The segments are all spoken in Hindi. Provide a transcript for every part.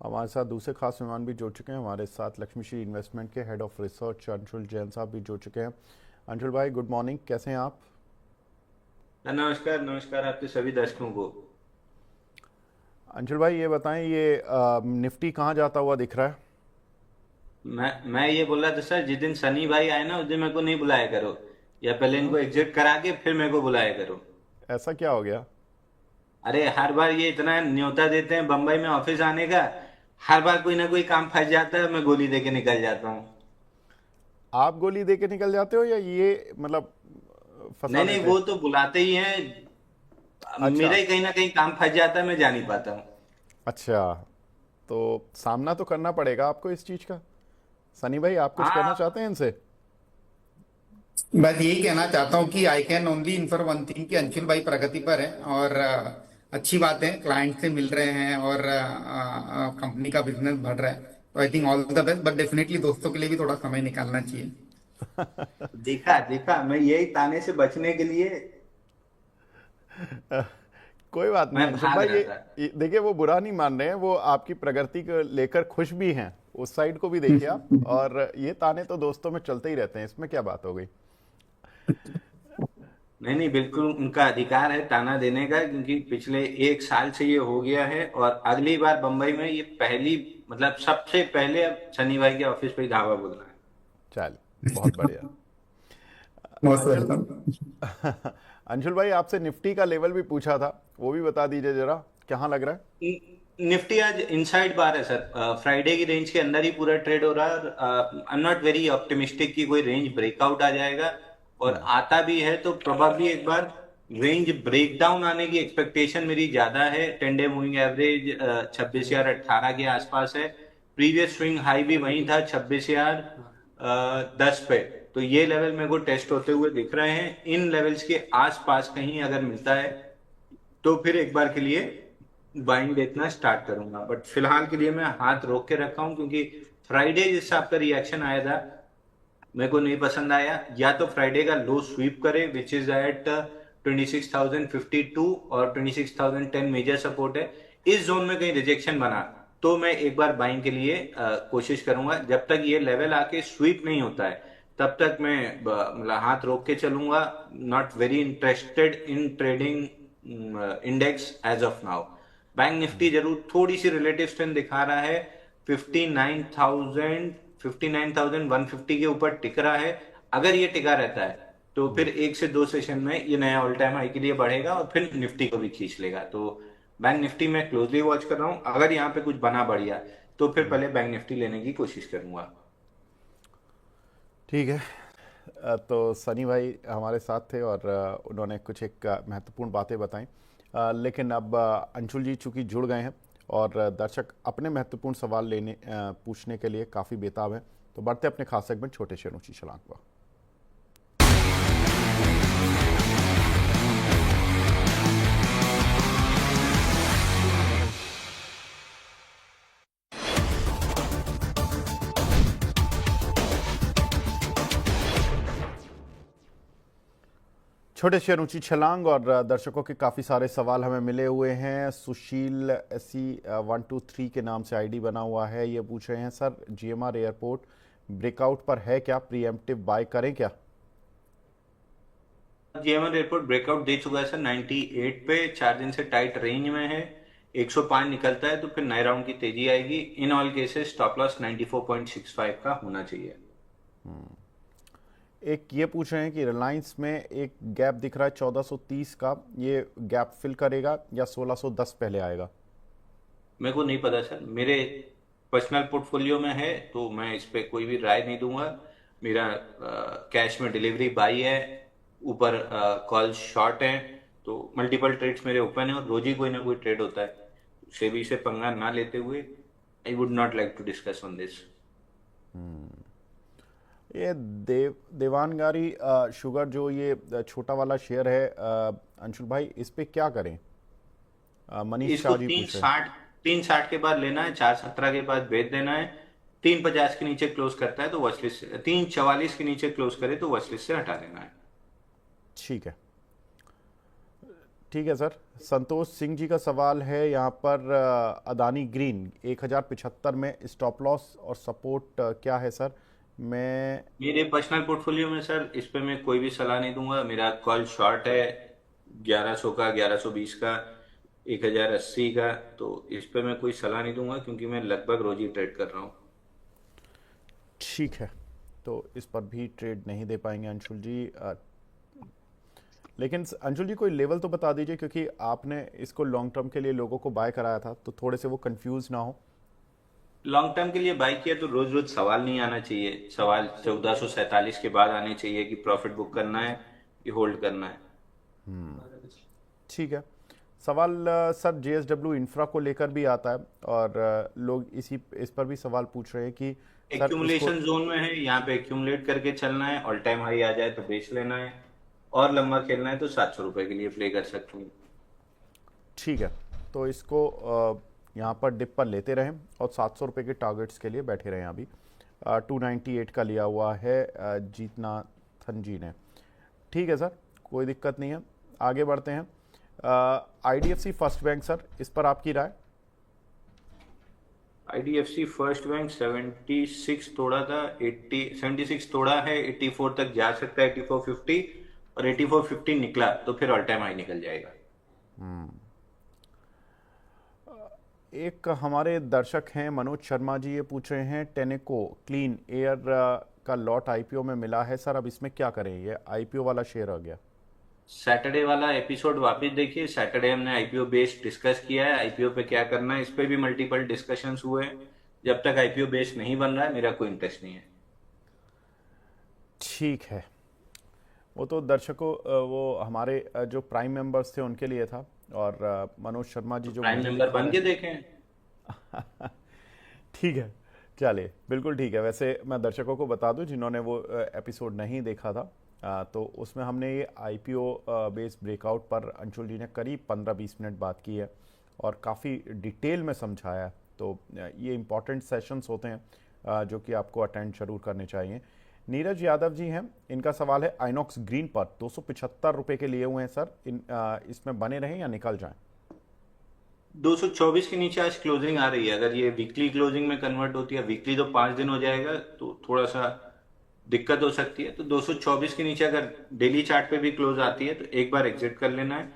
हमारे साथ दूसरे खास मेहमान भी जुड़ चुके हैं। हमारे साथ लक्ष्मी श्री इन्वेस्टमेंट के head of research Anshul Jain साहब भी जुड़ चुके हैं। अंशुल भाई, गुड मॉर्निंग, कैसे हैं आप? नमस्कार नमस्कार आपके सभी दर्शकों को। अंशुल भाई, ये बताएं, ये निफ्टी कहाँ जाता हुआ दिख रहा है? मैं ये बोल रहा था सर, जिस दिन सनी भाई आए ना उस दिन मेरे को नहीं बुलाया करो, या पहले क्यों? इनको एग्जिट करा के फिर मेरे को बुलाया करो। ऐसा क्या हो गया? अरे हर बार ये इतना न्योता देते हैं बम्बई में ऑफिस आने का। हर बार कोई ना कोई काम फंस जाता है, मैं गोली दे के निकल जाता हूँ। आप गोली दे के निकल जाते हो या ये मतलब फंसा नहीं नहीं, देते हैं? वो तो बुलाते ही हैं। अच्छा। मेरा ही कहीं ना कहीं काम फंस जाता है, मैं जा नहीं पाता हूँ। अच्छा, तो सामना तो करना पड़ेगा आपको इस चीज़ का। सनी भाई, आप कुछ कहना हाँ। चाहते हैं इनसे? बस यही कहना चाहता हूँ कि I can only infer one thing कि अंशुल भाई प्रगति पर है और अच्छी बात है, क्लाइंट से मिल रहे हैं और कंपनी का बिजनेस बढ़ रहा है। तो I think all the best, but definitely दोस्तों के लिए भी थोड़ा समय निकालना चाहिए। देखा देखा, मैं यही ताने से बचने के लिए कोई बात नहीं मैं अंशुल भाग भाई, रहा था। ये देखिए, वो बुरा नहीं मान रहे हैं, वो आपकी प्रगति को लेकर खुश भी हैं। उस साइड को भी देखिए आप। और ये ताने तो दोस्तों में चलते ही रहते हैं, इसमें क्या बात हो गई? नहीं नहीं, बिल्कुल उनका अधिकार है ताना देने का, क्योंकि पिछले एक साल से ये हो गया है और अगली बार बंबई में ये पहली, मतलब सबसे पहले अब सनी भाई के ऑफिस पे ही धावा बोलना है। चल, बहुत बढ़िया। Most Anshul welcome. अंशुल भाई, आपसे निफ्टी का लेवल भी पूछा था, वो भी बता दीजिए जरा, कहाँ लग रहा है? निफ्टी आज इनसाइड बार है सर, फ्राइडे की रेंज के अंदर ही पूरा ट्रेड हो रहा है और I am not very optimistic कि कोई रेंज ब्रेकआउट आ जाएगा। और आता भी है तो प्रोबेबली एक बार रेंज ब्रेकडाउन आने की एक्सपेक्टेशन मेरी ज्यादा है। 10 डे मूविंग एवरेज 26,018 के आसपास है। प्रीवियस स्विंग हाई भी वही था 26,010 पे। तो ये लेवल मेरे को टेस्ट होते हुए दिख रहे हैं। इन लेवल्स के आसपास कहीं अगर मिलता है तो फिर एक बार के लिए बाइंग देखना स्टार्ट करूंगा, बट फिलहाल के लिए मैं हाथ रोक के रखा हूं, क्योंकि फ्राइडे जिस हिसाब का रिएक्शन आया था मेरे को नहीं पसंद आया। या तो फ्राइडे का लो स्वीप करे विच इज एट 26,052 और 26,010 मेजर सपोर्ट है। इस जोन में कहीं रिजेक्शन बना तो मैं एक बार बाइंग के लिए कोशिश करूंगा। जब तक ये लेवल आके स्वीप नहीं होता है तब तक मैं मतलब हाथ रोक के चलूंगा। Not very interested in trading index as of now. Bank Nifty जरूर थोड़ी सी रिलेटिव स्ट्रेंथ दिखा रहा है। 59,150 के ऊपर टिक रहा है। अगर ये टिका रहता है तो फिर 1 से 2 सेशन में ये नया ऑल टाइम हाई के लिए बढ़ेगा और फिर निफ्टी को भी खींच लेगा। तो बैंक निफ्टी में क्लोजली वॉच कर रहा हूं। अगर यहाँ पे कुछ बना बढ़िया तो फिर पहले बैंक निफ्टी लेने की कोशिश करूंगा। ठीक है। तो सनी भाई हमारे साथ थे और उन्होंने कुछ एक महत्वपूर्ण बातें बताई। लेकिन अब अंशुल जी चूंकि जुड़ गए हैं और दर्शक अपने महत्वपूर्ण सवाल पूछने के लिए काफ़ी बेताब हैं, तो बढ़ते अपने खास सेगमेंट छोटे शेयरों की छलांग पर। छोटे शेयर ऊंची छलांग, और दर्शकों के काफ़ी सारे सवाल हमें मिले हुए हैं। सुशील SC123 के नाम से आईडी बना हुआ है। ये पूछ रहे हैं, सर GMR एयरपोर्ट ब्रेकआउट पर है क्या, प्रीएम्प्टिव बाय करें क्या? जीएमआर एयरपोर्ट ब्रेकआउट दे चुका है सर 98 पे। 4 दिन से टाइट रेंज में है। 105 निकलता है तो फिर नए राउंड की तेजी आएगी। In all cases stop loss 94.65 का होना चाहिए। एक ये पूछ रहे हैं कि रिलायंस में एक गैप दिख रहा है 1430 का, ये गैप फिल करेगा या 1610 पहले आएगा? मेरे को नहीं पता सर, मेरे पर्सनल पोर्टफोलियो में है तो मैं इस पे कोई भी राय नहीं दूंगा। मेरा कैश में डिलीवरी बाई है, ऊपर कॉल शॉर्ट है। तो मल्टीपल ट्रेड्स मेरे ओपन है और रोज ही कोई ना कोई ट्रेड होता है। सेबी से पंगा ना लेते हुए I would not like to discuss on this. ये देवानगारी शुगर, जो ये छोटा वाला शेयर है, अंशुल भाई इस पे क्या करें? मनीष इसको शाह जी तीन पूछ रहे हैं। साठ 360 के बाद लेना है, 417 के बाद बेच देना है। 350 के नीचे क्लोज करता है तो वॉचलिस्ट से, 344 के नीचे क्लोज करे तो वॉचलिस्ट से हटा देना है। ठीक है, ठीक है सर। संतोष सिंह जी का सवाल है यहाँ पर, अदानी ग्रीन 1075 में स्टॉप लॉस और सपोर्ट क्या है सर? मैं मेरे पर्सनल पोर्टफोलियो में सर इस पे मैं कोई भी सलाह नहीं दूंगा। मेरा कॉल शॉर्ट है 1100 का, 1120 का, 1080 का। तो इस पे मैं कोई सलाह नहीं दूंगा क्योंकि मैं लगभग रोज ही ट्रेड कर रहा हूँ। ठीक है, तो इस पर भी ट्रेड नहीं दे पाएंगे अंशुल जी। लेकिन अंशुल जी कोई लेवल तो बता दीजिए, क्योंकि आपने इसको लॉन्ग टर्म के लिए लोगों को बाय कराया था, तो थोड़े से वो कंफ्यूज ना हो। लॉन्ग टर्म के लिए बाई किया तो रोज रोज सवाल नहीं आना चाहिए। सवाल 1447 के बाद आने चाहिए कि प्रॉफिट बुक करना है कि होल्ड करना है। ठीक है। सवाल सर जेएसडब्ल्यू इंफ्रा को लेकर भी आता है, और लोग इस पर भी सवाल पूछ रहे हैं कि सर इसको। एक्यूमुलेशन जोन में है, यहाँ पे एक्यूमुलेट करके चलना है। ऑल टाइम हाई आ जाए तो बेच लेना है, और लंबा खेलना है तो 700 रुपए के लिए प्ले कर सकते हैं। ठीक है, तो इसको यहाँ पर डिप पर लेते रहें और 700 रुपये के टारगेट्स के लिए बैठे रहें। अभी 298 का लिया हुआ है जीतनाथन जी ने। ठीक है सर, कोई दिक्कत नहीं है, आगे बढ़ते हैं। आईडीएफसी फर्स्ट बैंक सर, इस पर आपकी राय? आईडीएफसी फर्स्ट बैंक 76 तोड़ा था, 76 तोड़ा है, 84 तक जा सकता है, 8450, और 8450 निकला तो फिर ऑल टाइम हाई निकल जाएगा। एक हमारे दर्शक हैं मनोज शर्मा जी, ये पूछ रहे हैं टेनेको क्लीन एयर का लॉट आईपीओ में मिला है सर, अब इसमें क्या करें? ये आईपीओ वाला शेयर आ गया। सैटरडे वाला एपिसोड वापस देखिए। सैटरडे हमने आईपीओ बेस्ड डिस्कस किया है, आईपीओ पे क्या करना है, इस पे भी मल्टीपल डिस्कशंस हुए हैं। जब तक आईपीओ बेस्ड नहीं बन रहा है मेरा कोई इंटरेस्ट नहीं है। ठीक है, वो तो दर्शकों वो हमारे जो प्राइम मेंबर्स थे उनके लिए था, और मनोज शर्मा जी तो जो प्राइम मुझे मेंबर लिखवा बन रहे के देखें। ठीक है, चलिए, बिल्कुल ठीक है। वैसे मैं दर्शकों को बता दूं जिन्होंने वो एपिसोड नहीं देखा था, तो उसमें हमने ये आईपीओ बेस्ड ब्रेकआउट पर अंशुल जी ने करीब 15-20 मिनट बात की है और काफ़ी डिटेल में समझाया है। तो ये इम्पॉर्टेंट सेशंस होते हैं जो कि आपको अटेंड जरूर करने चाहिए। नीरज यादव जी हैं, इनका सवाल है आइनॉक्स ग्रीन पर 275 रुपये के लिए हुए हैं सर, इसमें बने रहें या निकल जाएं? 224 के नीचे आज क्लोजिंग आ रही है। अगर ये वीकली क्लोजिंग में कन्वर्ट होती है, वीकली तो 5 दिन हो जाएगा, तो थोड़ा सा दिक्कत हो सकती है। तो 224 के नीचे अगर डेली चार्ट पे भी क्लोज आती है तो एक बार एग्जिट कर लेना है।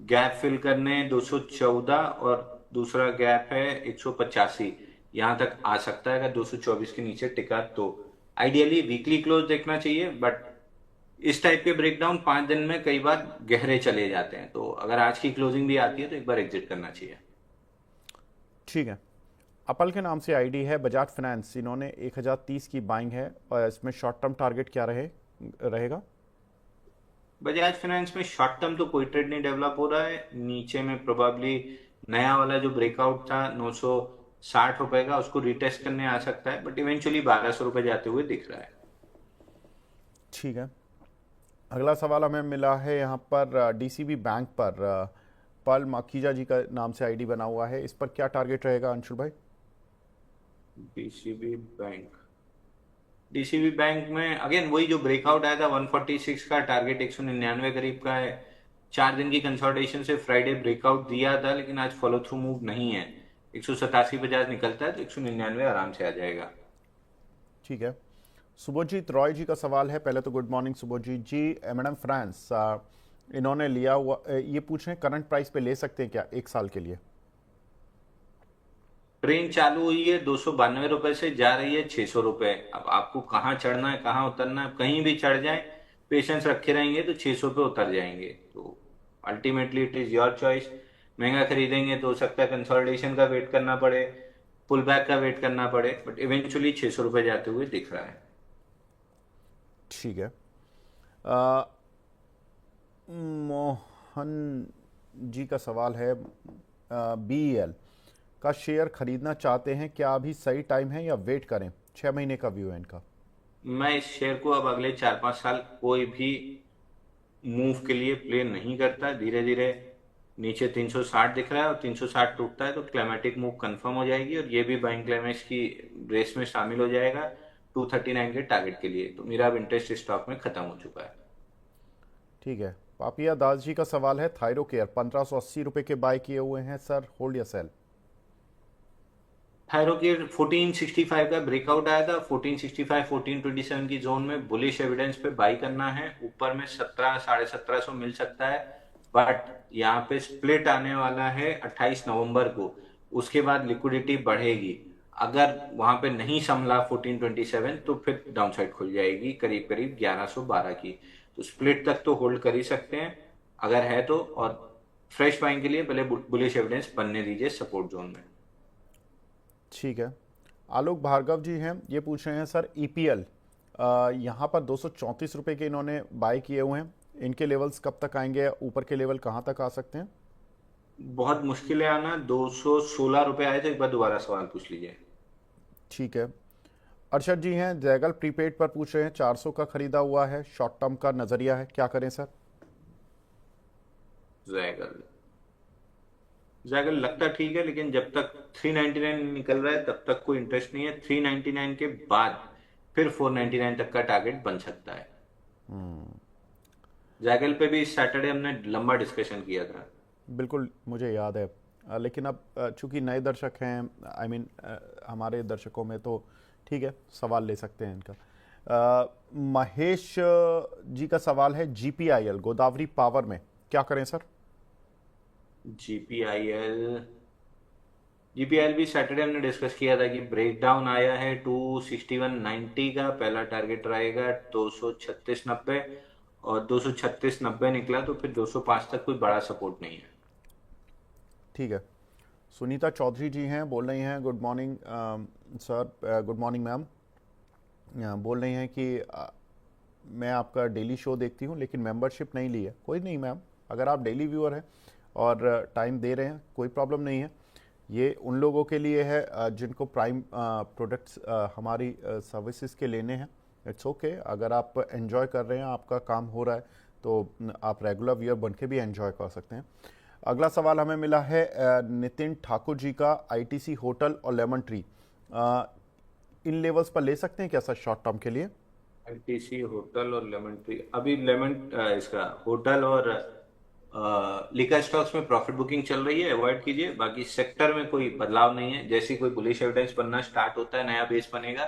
गैप फिल करने 214, और दूसरा गैप है 185, यहाँ तक आ सकता है अगर 224 के नीचे टिका तो। आइडियली वीकली क्लोज देखना चाहिए, बट इस टाइप के ब्रेकडाउन 5 दिन में कई बार गहरे चले जाते हैं। तो अगर आज की क्लोजिंग भी आती है तो एक बार एग्जिट करना चाहिए। ठीक है। अपल के नाम से आईडी है बजाज फाइनेंस, इन्होंने 1030 की बाइंग है, और इसमें शॉर्ट टर्म टारगेट क्या रहेगा? बजाज फाइनेंस में शॉर्ट टर्म तो कोई ट्रेड नहीं डेवलप हो रहा है। नीचे में प्रोबेबली नया वाला जो ब्रेकआउट था 960 रुपए का, उसको रिटेस्ट करने आ सकता है, बट इवेंचुअली 1200 रुपए जाते हुए दिख रहा है। ठीक है। अगला सवाल हमें मिला है यहाँ पर डीसीबी बैंक पर, पल माखीजा जी का नाम से आईडी बना हुआ है, इस पर क्या टारगेट रहेगा अंशुल भाई? डीसीबी बैंक, डीसीबी बैंक में अगेन वही जो ब्रेकआउट आया था 146 का, टारगेट 199 करीब का है। 4 दिन की कंसोलिडेशन से फ्राइडे ब्रेकआउट दिया था, लेकिन आज फॉलो थ्रू मूव नहीं है। 187 50 निकलता है तो 199 आराम से आ जाएगा। ठीक है। सुबोजीत रॉय जी का सवाल है, पहले तो गुड मॉर्निंग सुबोजीत जी। मैडम फ्रांस, इन्होंने लिया हुआ, ये पूछ रहे हैं करंट प्राइस पे ले सकते हैं क्या 1 साल के लिए? ट्रेन चालू हुई है 292 रुपए से, जा रही है 600 रुपए। अब आपको कहाँ चढ़ना है कहाँ उतरना है, कहीं भी चढ़ जाए, पेशेंस रखे रहेंगे तो 600 पे उतर जाएंगे। तो ultimately it is your choice. महंगा खरीदेंगे तो हो सकता है कंसोलिडेशन का वेट करना पड़े, पुल बैक का वेट करना पड़े, बट इवेंचुअली 600 रुपए जाते हुए दिख रहा है। ठीक है। मोहन जी का सवाल है, बीईएल का शेयर खरीदना चाहते हैं, क्या अभी सही टाइम है या वेट करें? 6 महीने का व्यू है इनका। मैं इस शेयर को अब अगले 4-5 साल कोई भी मूव के लिए प्ले नहीं करता। धीरे धीरे नीचे 360 दिख रहा है, और 360 टूटता है तो क्लाइमेटिक मूव कंफर्म हो जाएगी, और ये भी बाइंग क्लाइमेक्स की रेस में शामिल हो जाएगा 239 के टारगेट के लिए। तो मेरा अब इंटरेस्ट स्टॉक में खत्म हो चुका है। ठीक है। पापिया दास जी का सवाल है, थायरोकेयर 1580 रुपए के बाय किए हुए हैं सर, होल्ड या सेल? थायरोकेयर 1465 का ब्रेकआउट आया था, 1465 1427 की जोन में बुलिश एविडेंस पे बाई करना है। ऊपर में 17 1750 मिल सकता है, बट यहाँ पे स्प्लिट आने वाला है 28 नवंबर को। उसके बाद लिक्विडिटी बढ़ेगी। अगर वहां पे नहीं संभला 1427 तो फिर डाउनसाइड खुल जाएगी करीब करीब 1112 की। तो स्प्लिट तक तो होल्ड कर ही सकते हैं अगर है तो। और फ्रेश बाइंग के लिए पहले बुलिश एविडेंस बनने दीजिए सपोर्ट जोन में। ठीक है। आलोक भार्गव जी हैं, ये पूछ रहे हैं सर, ईपीएल यहाँ पर 234 रुपए के इन्होंने बाय किए हुए हैं, इनके लेवल्स कब तक आएंगे, ऊपर के लेवल कहाँ तक आ सकते हैं? बहुत मुश्किल है आना। 216 रुपए आए थे, एक बार दोबारा सवाल पूछ लीजिए। ठीक है। अरशद जी हैं, जैगल प्रीपेड पर पूछ रहे हैं, 400 का खरीदा हुआ है, शॉर्ट टर्म का नजरिया है, क्या करें सर? जैगल जैगल लगता ठीक है, लेकिन जब तक 399 निकल रहा है तब तक कोई इंटरेस्ट नहीं है। 399 के बाद फिर 499 तक का टारगेट बन सकता है। जैगल पे भी इस सैटरडे हमने लंबा डिस्कशन किया था। बिल्कुल मुझे याद है। लेकिन अब चूंकि नए दर्शक हैं, आई मीन हमारे दर्शकों में तो ठीक है, सवाल ले सकते हैं इनका। महेश जी का सवाल है, जीपीआईएल गोदावरी पावर में क्या करें सर? जीपीआईएल जीपीआईएल भी सैटरडे हमने डिस्कस किया था कि ब्रेकडाउन आया है 261.90 का। पहला टारगेट रहेगा 236.90 और 236.90 निकला तो फिर 205 तक कोई बड़ा सपोर्ट नहीं है। ठीक है। सुनीता चौधरी जी हैं, बोल रही हैं, good morning sir, good morning ma'am. बोल रही हैं कि मैं आपका डेली शो देखती हूं लेकिन मेंबरशिप नहीं ली है। कोई नहीं मैम, अगर आप डेली व्यूअर हैं और टाइम दे रहे हैं कोई प्रॉब्लम नहीं है। ये उन लोगों के लिए है जिनको प्राइम प्रोडक्ट्स हमारी सर्विसेज के लेने हैं। इट्स ओके, अगर आप एंजॉय कर रहे हैं, आपका काम हो रहा है, तो आप रेगुलर व्यूअर बन के भी एंजॉय कर सकते हैं। अगला सवाल हमें मिला है नितिन ठाकुर जी का, आईटीसी होटल और लेमन ट्री इन लेवल्स पर ले सकते हैं क्या सर शॉर्ट टर्म के लिए? आईटीसी होटल और लेमन ट्री, अभी इसका होटल और लिकर स्टॉक्स में प्रॉफिट बुकिंग चल रही है, अवॉइड कीजिए। बाकी सेक्टर में कोई बदलाव नहीं है। जैसे कोई बुलिश एविडेंस बनना स्टार्ट होता है, नया बेस बनेगा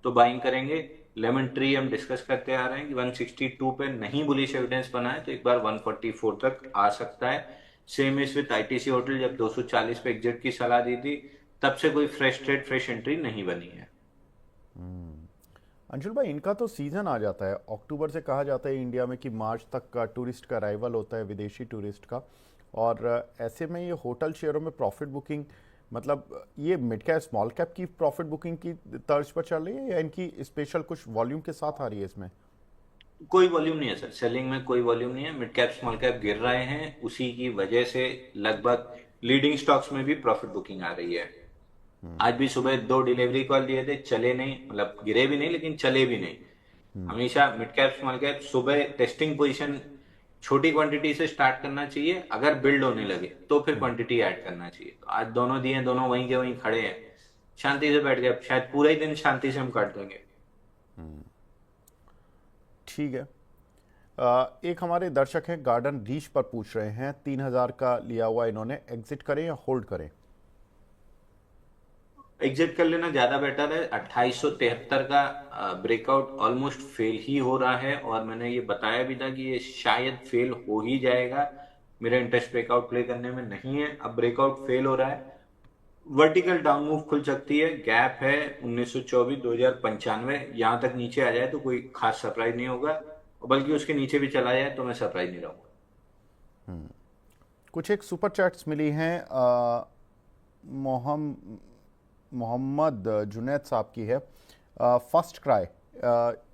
तो बाइंग करेंगे। लेमन ट्री हम डिस्कस करते आ रहे हैं कि 162 पे नहीं बुलिश एविडेंस बना है तो एक बार 144 तक आ सकता है। Same is with ITC hotel, जब 240 पे एग्जिट की सलाह दी थी तब से कोई फ्रेश ट्रेड फ्रेश एंट्री नहीं बनी है। अंशुल भाई, इनका तो सीजन आ जाता है, अक्टूबर से कहा जाता है इंडिया में कि मार्च तक का टूरिस्ट का अराइवल होता है, विदेशी टूरिस्ट का। और ऐसे में ये होटल शेयरों में प्रॉफिट बुकिंग, मतलब ये मिड कैप स्मॉल कैप की प्रॉफिट बुकिंग की तर्ज पर चल रही है या इनकी स्पेशल कुछ वॉल्यूम के साथ आ रही है इसमें? कोई वॉल्यूम नहीं है सर, सेलिंग में कोई वॉल्यूम नहीं है। मिड कैप स्मॉल कैप गिर रहे हैं, उसी की वजह से लगभग लीडिंग स्टॉक्स में भी प्रॉफिट बुकिंग आ रही है। आज भी सुबह 2 डिलीवरी कॉल दिए थे, चले नहीं, मतलब गिरे भी नहीं लेकिन चले भी नहीं। हमेशा मिड कैप स्मॉल कैप सुबह टेस्टिंग पोजीशन छोटी क्वांटिटी से स्टार्ट करना चाहिए, अगर बिल्ड होने लगे तो फिर क्वांटिटी ऐड करना चाहिए। तो आज दोनों दिए, दोनों वहीं के वहीं खड़े हैं, शांति से बैठ गए। अब शायद पूरा ही दिन शांति से हम काट देंगे। ठीक है। एक हमारे दर्शक हैं गार्डन रीच पर पूछ रहे हैं, 3000 का लिया हुआ इन्होंने, एग्जिट करें या होल्ड करें? एग्जिट कर लेना ज्यादा बेटर है। 2873 का ब्रेकआउट ऑलमोस्ट फेल ही हो रहा है और मैंने ये बताया भी था कि ये शायद फेल हो ही जाएगा। मेरा इंटरेस्ट ब्रेकआउट प्ले करने में नहीं है। अब ब्रेकआउट फेल हो रहा है, वर्टिकल डाउन मूव खुल सकती है। गैप है 1924 2095, यहां तक नीचे आ जाए तो कोई खास सरप्राइज नहीं होगा, और बल्कि उसके नीचे भी चला जाए तो मैं सरप्राइज नहीं रहूंगा। कुछ एक सुपर चैट्स मिली हैं, मोहम्मद जुनैद साहब की है। फर्स्ट क्राई,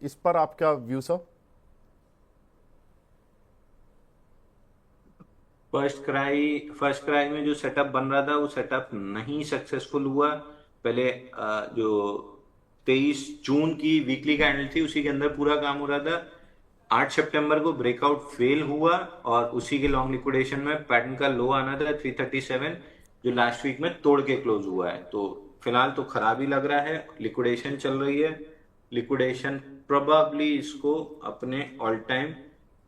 इस पर आपका व्यू सर? फर्स्ट क्राई में जो सेटअप बन रहा था वो सेटअप नहीं सक्सेसफुल हुआ। पहले जो 23 जून की वीकली कैंडल थी उसी के अंदर पूरा काम हो रहा था। 8 सितंबर को ब्रेकआउट फेल हुआ और उसी के लॉन्ग लिक्विडेशन में पैटर्न का लो आना था 337, जो लास्ट वीक में तोड़ के क्लोज हुआ है। तो फिलहाल तो खराब ही लग रहा है, लिक्विडेशन चल रही है। लिक्विडेशन प्रोबेबली इसको अपने ऑल टाइम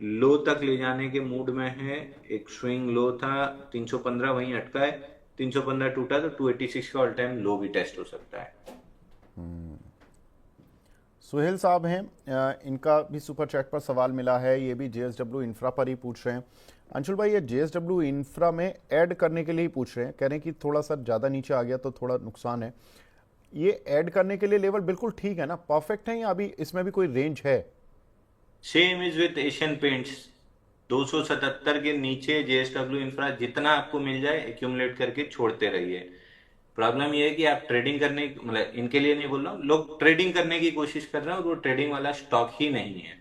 लो तक ले जाने के मूड में है। एक स्विंग लो था 315, वहीं अटका है। 315 टूटा तो 286 का ऑल टाइम लो भी टेस्ट हो सकता है। सुहेल साहब हैं, इनका भी सुपर चैट पर सवाल मिला है, ये भी जेएसडब्ल्यू इंफ्रा पर ही पूछ रहे हैं। अंशुल भाई, ये जेएसडब्ल्यू इंफ्रा में ऐड करने के लिए ही पूछ रहे हैं, कह रहे हैं कि थोड़ा सा ज़्यादा नीचे आ गया तो थोड़ा नुकसान है। ये ऐड करने के लिए लेवल बिल्कुल ठीक है ना, परफेक्ट है, या अभी इसमें भी कोई रेंज है? Same is with Asian paints. 277 के नीचे जेएसडब्ल्यू इंफ्रा जितना आपको मिल जाए एक्यूमुलेट करके छोड़ते रहिए। प्रॉब्लम ये है कि आप ट्रेडिंग करने, मतलब इनके लिए नहीं बोल रहा हूँ, लोग ट्रेडिंग करने की कोशिश कर रहे हैं और वो ट्रेडिंग वाला स्टॉक ही नहीं है।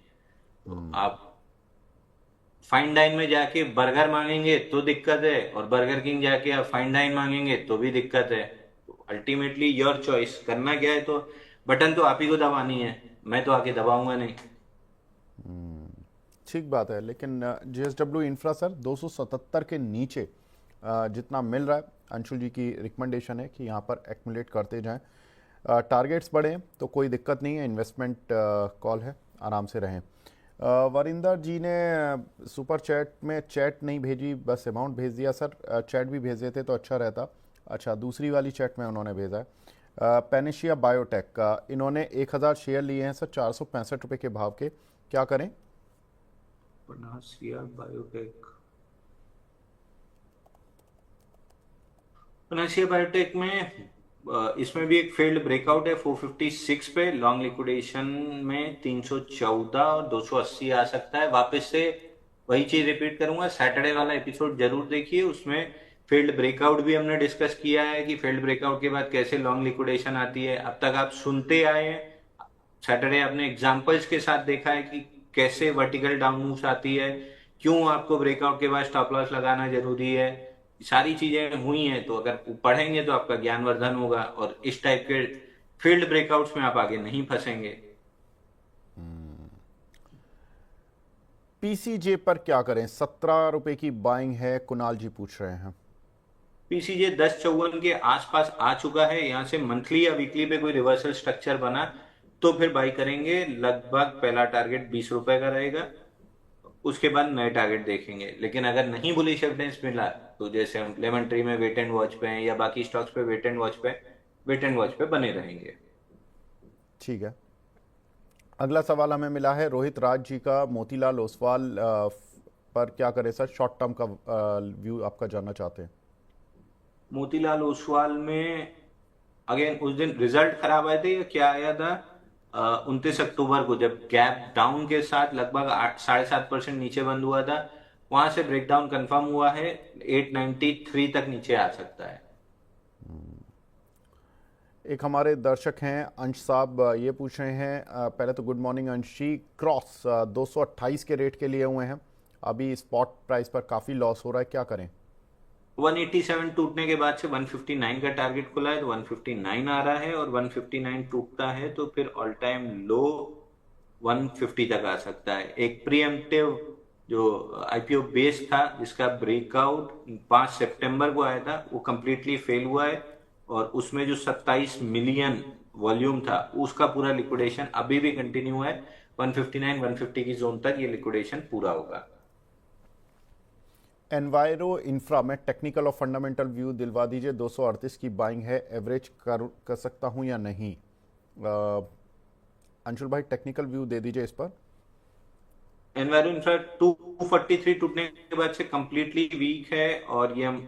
तो आप फाइन डाइन में जाके बर्गर मांगेंगे तो दिक्कत है, और बर्गर किंग जाके आप फाइन डाइन मांगेंगे तो भी दिक्कत है। अल्टीमेटली योर चॉइस, करना क्या है तो बटन तो आप ही को दबानी है, मैं तो आके दबाऊंगा नहीं। ठीक बात है, लेकिन जेएसडब्ल्यू इंफ्रा सर 277 के नीचे जितना मिल रहा है, अंशुल जी की रिकमेंडेशन है कि यहाँ पर एक्मुलेट करते जाएं। टारगेट्स बढ़े तो कोई दिक्कत नहीं है, इन्वेस्टमेंट कॉल है, आराम से रहें। वरिंदर जी ने सुपर चैट में चैट नहीं भेजी, बस अमाउंट भेज दिया सर। चैट भी भेज देते तो अच्छा रहता। अच्छा, दूसरी वाली चैट में उन्होंने भेजा है। पेनिशिया बायोटेक का इन्होंने 1000 शेयर लिए हैं सर, 465 रुपये के भाव के, क्या करें? पनासिया बायोटेक। पनासिया बायोटेक में इसमें भी एक फेल्ड ब्रेकआउट है 456 पे। लॉन्ग लिक्विडेशन में 314 और 280 आ सकता है वापस से। वही चीज रिपीट करूंगा, सैटरडे वाला एपिसोड जरूर देखिए, उसमें फेल्ड ब्रेकआउट भी हमने डिस्कस किया है कि फेल्ड ब्रेकआउट के बाद कैसे लॉन्ग लिक्विडेशन आती है। अब तक आप सुनते आए हैं, सैटरडे आपने एग्जांपल्स के साथ देखा है कि कैसे वर्टिकल डाउन मूव्स आती है, क्यों आपको ब्रेकआउट के बाद स्टॉप लॉस लगाना जरूरी है। सारी चीजें हुई हैं, तो अगर पढ़ेंगे तो आपका ज्ञानवर्धन होगा और इस टाइप के फील्ड ब्रेकआउट्स में आप आगे नहीं फंसेंगे। पीसीजे पर क्या करें? 17 रुपए की बाइंग है, कुणाल जी पूछ रहे हैं। पीसीजे 1054 के आसपास आ चुका है, यहां से मंथली या वीकली पे कोई रिवर्सल स्ट्रक्चर बना तो फिर बाई करेंगे। लगभग पहला टारगेट 20 रुपए का रहेगा, उसके बाद नए टारगेट देखेंगे। लेकिन अगर नहीं बुलिश एविडेंस मिला तो जैसे हम लेमन ट्री में वेट एंड वॉच पे हैं या बाकी स्टॉक्स पे वेट एंड वॉच पे बने रहेंगे। ठीक है, अगला सवाल हमें मिला है रोहित राज जी का, मोतीलाल ओसवाल पर क्या करें सर? शॉर्ट टर्म का व्यू आपका जानना चाहते हैं। मोतीलाल ओसवाल में अगेन उस दिन रिजल्ट खराब आए थे या क्या आया था 29 अक्टूबर को, जब गैप डाउन के साथ लगभग 8.5% नीचे बंद हुआ था। वहां से ब्रेकडाउन कंफर्म हुआ है, 893 तक नीचे आ सकता है। एक हमारे दर्शक हैं अंश साहब, ये पूछ रहे हैं, पहले तो गुड मॉर्निंग अंश जी, क्रॉस 228 के रेट के लिए हुए हैं, अभी स्पॉट प्राइस पर काफ़ी लॉस हो रहा है, क्या करें? 187 टूटने के बाद से 159 का टारगेट खुला है तो 159 आ रहा है, और 159 टूटता है तो फिर ऑल टाइम लो 150 तक आ सकता है। एक प्रीएम्प्टिव जो आईपीओ बेस था जिसका ब्रेकआउट 5 सितंबर को आया था, वो कंप्लीटली फेल हुआ है, और उसमें जो 27 मिलियन वॉल्यूम था उसका पूरा लिक्विडेशन अभी भी कंटिन्यू है। 159 150 की जोन तक ये लिक्विडेशन पूरा होगा। एनवायरो इंफ्रा में टेक्निकल और फंडामेंटल व्यू दिलवा दीजिए, 238 की बाइंग है, एवरेज कर सकता हूं या नहीं? अंशुल भाई, टेक्निकल व्यू दे दीजिए इस पर। एनवायरो इंफ्रा 243 टूटने के बाद से कंप्लीटली वीक है, और ये हम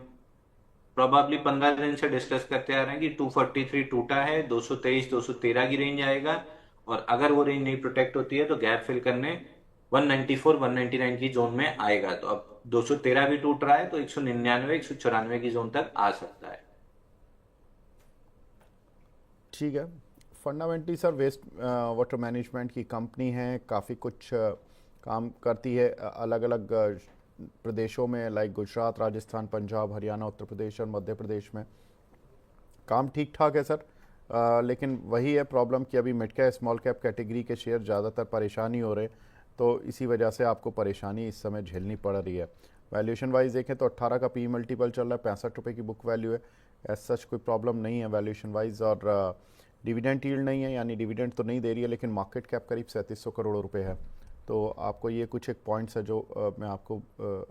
प्रोबेबली 15 दिन से डिस्कस करते आ रहे हैं कि 243 टूटा है, 223 213 की रेंज आएगा, और अगर वो रेंज नहीं प्रोटेक्ट होती है तो गैप फिल करने 194 199 की जोन में आएगा। तो अब 213 भी टूट रहा है तो 199 194 की जोन तक आ सकता है। ठीक है, fundamentally sir waste water management की कंपनी है, काफ़ी कुछ काम करती है अलग अलग प्रदेशों में, लाइक गुजरात, राजस्थान, पंजाब, हरियाणा, उत्तर प्रदेश और मध्य प्रदेश में काम ठीक ठाक है सर। लेकिन वही है प्रॉब्लम कि अभी mid cap small cap category के शेयर ज़्यादातर परेशानी हो रहे, तो इसी वजह से आपको परेशानी इस समय झेलनी पड़ रही है। वैल्यूएशन वाइज देखें तो 18 का पी मल्टीपल चल रहा है, 65 रुपये की बुक वैल्यू है, एज सच कोई प्रॉब्लम नहीं है वैल्यूएशन वाइज। और डिविडेंड यील्ड नहीं है, यानी डिविडेंड तो नहीं दे रही है, लेकिन मार्केट कैप करीब 3700 करोड़ रुपए है, तो आपको ये कुछ एक पॉइंट्स है जो मैं आपको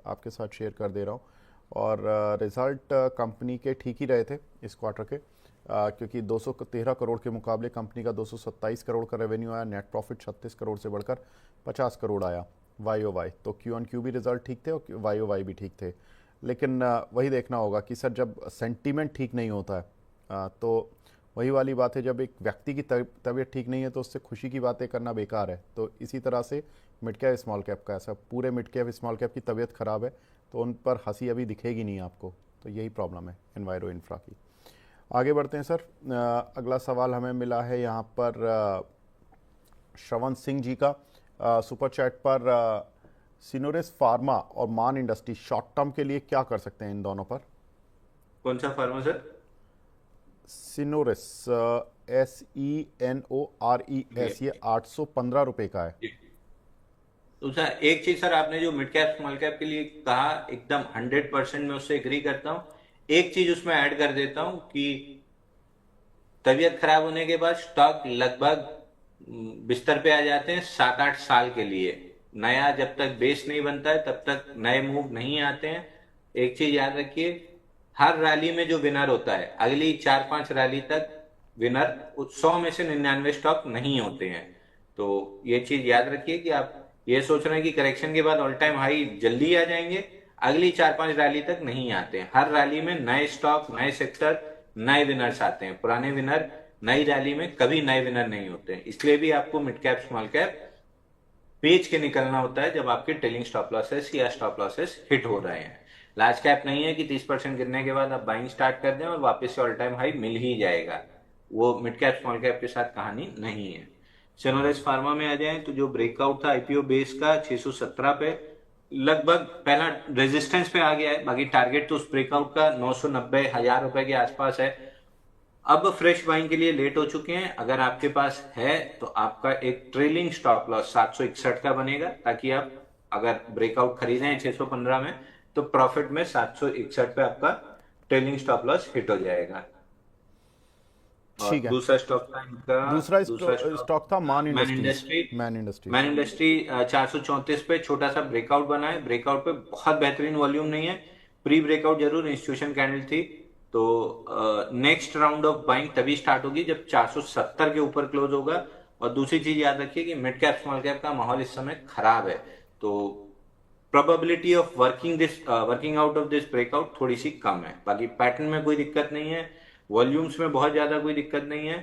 आपके साथ शेयर कर दे रहा हूँ। और रिज़ल्ट कंपनी के ठीक ही रहे थे इस क्वार्टर के, क्योंकि 213 करोड़ के मुकाबले कंपनी का 227 करोड़ का रेवेन्यू आया, नेट प्रॉफिट 36 करोड़ से बढ़कर 50 करोड़ आया वाई ओ वाई। तो क्यू ऑन क्यू भी रिजल्ट ठीक थे और वाई ओ वाई भी ठीक थे। लेकिन वही देखना होगा कि सर जब सेंटीमेंट ठीक नहीं होता है तो वही वाली बात है, जब एक व्यक्ति की तबीयत ठीक नहीं है तो उससे खुशी की बातें करना बेकार है। तो इसी तरह से मिड कैप स्मॉल कैप का ऐसा, पूरे मिड कैप स्मॉल कैप की तबीयत ख़राब है तो उन पर हंसी अभी दिखेगी नहीं आपको। तो यही प्रॉब्लम है एनवायरो इंफ्रा की। आगे बढ़ते हैं सर। अगला सवाल हमें मिला है यहाँ पर श्रवण सिंह जी का सुपर चैट पर। सिनोरिस फार्मा और मान इंडस्ट्री शॉर्ट टर्म के लिए क्या कर सकते हैं इन दोनों पर? कौन सा फार्मा सर? सिनोरिस SENORES, ये 815 रुपए का है। तो सर एक चीज सर, आपने जो मिड कैप स्मॉल कैप के लिए कहा एकदम 100% मैं उससे एग्री करता हूँ। एक चीज उसमें ऐड कर देता हूँ कि तबीयत खराब होने के बाद स्टॉक लगभग बिस्तर पे आ जाते हैं 7-8 साल के लिए। नया जब तक बेस नहीं बनता है तब तक नए मूव नहीं आते हैं। एक चीज याद रखिए, हर रैली में जो विनर होता है अगली 4-5 रैली तक विनर 100 में से 99 स्टॉक नहीं होते हैं। तो ये चीज याद रखिए कि आप ये सोच रहे हैं कि करेक्शन के बाद ऑल टाइम हाई जल्दी आ जाएंगे, अगली 4-5 रैली तक नहीं आते हैं। हर रैली में नए स्टॉक, नए सेक्टर, नए विनर्स आते हैं। पुराने विनर नई रैली में कभी नए विनर नहीं होते हैं। इसलिए भी आपको मिड कैप स्मॉल कैप बेच के निकलना होता है जब आपके ट्रेलिंग स्टॉप लॉसेस या स्टॉप लॉसेस हिट हो रहे हैं। लार्ज कैप नहीं है कि 30% गिरने के बाद आप बाइंग स्टार्ट कर दें और वापस से ऑल टाइम हाई मिल ही जाएगा। वो मिड कैप स्मॉल कैप के साथ कहानी नहीं है। सिनोरिस फार्मा में आ जाए तो जो ब्रेकआउट था आईपीओ बेस का 617 पे लगभग पहला रेजिस्टेंस पे आ गया है। बाकी टारगेट तो उस ब्रेकआउट का 990,000 रुपए के आसपास है। अब फ्रेश बाइंग के लिए लेट हो चुके हैं। अगर आपके पास है तो आपका एक ट्रेलिंग स्टॉप लॉस 761 का बनेगा, ताकि आप अगर ब्रेकआउट खरीदें 615 में तो प्रॉफिट में 761 पे आपका ट्रेलिंग स्टॉप लॉस हिट हो जाएगा। ठीक है। दूसरा स्टॉक था इनका, दूसरा स्टॉक था मान इंडस्ट्री। मैन इंडस्ट्री 434 पे छोटा सा ब्रेकआउट बना है। ब्रेकआउट पे बहुत बेहतरीन वॉल्यूम नहीं है, प्री ब्रेकआउट जरूर इंस्टीट्यूशन कैंडल थी। तो नेक्स्ट राउंड ऑफ बाइंग तभी स्टार्ट होगी जब 470 के ऊपर क्लोज होगा। और दूसरी चीज याद रखिए कि मिड कैप स्मॉल कैप का माहौल इस समय खराब है, तो probability of working out of this breakout थोड़ी सी कम है। बाकी पैटर्न में कोई दिक्कत नहीं है, वॉल्यूम्स में बहुत ज्यादा कोई दिक्कत नहीं है।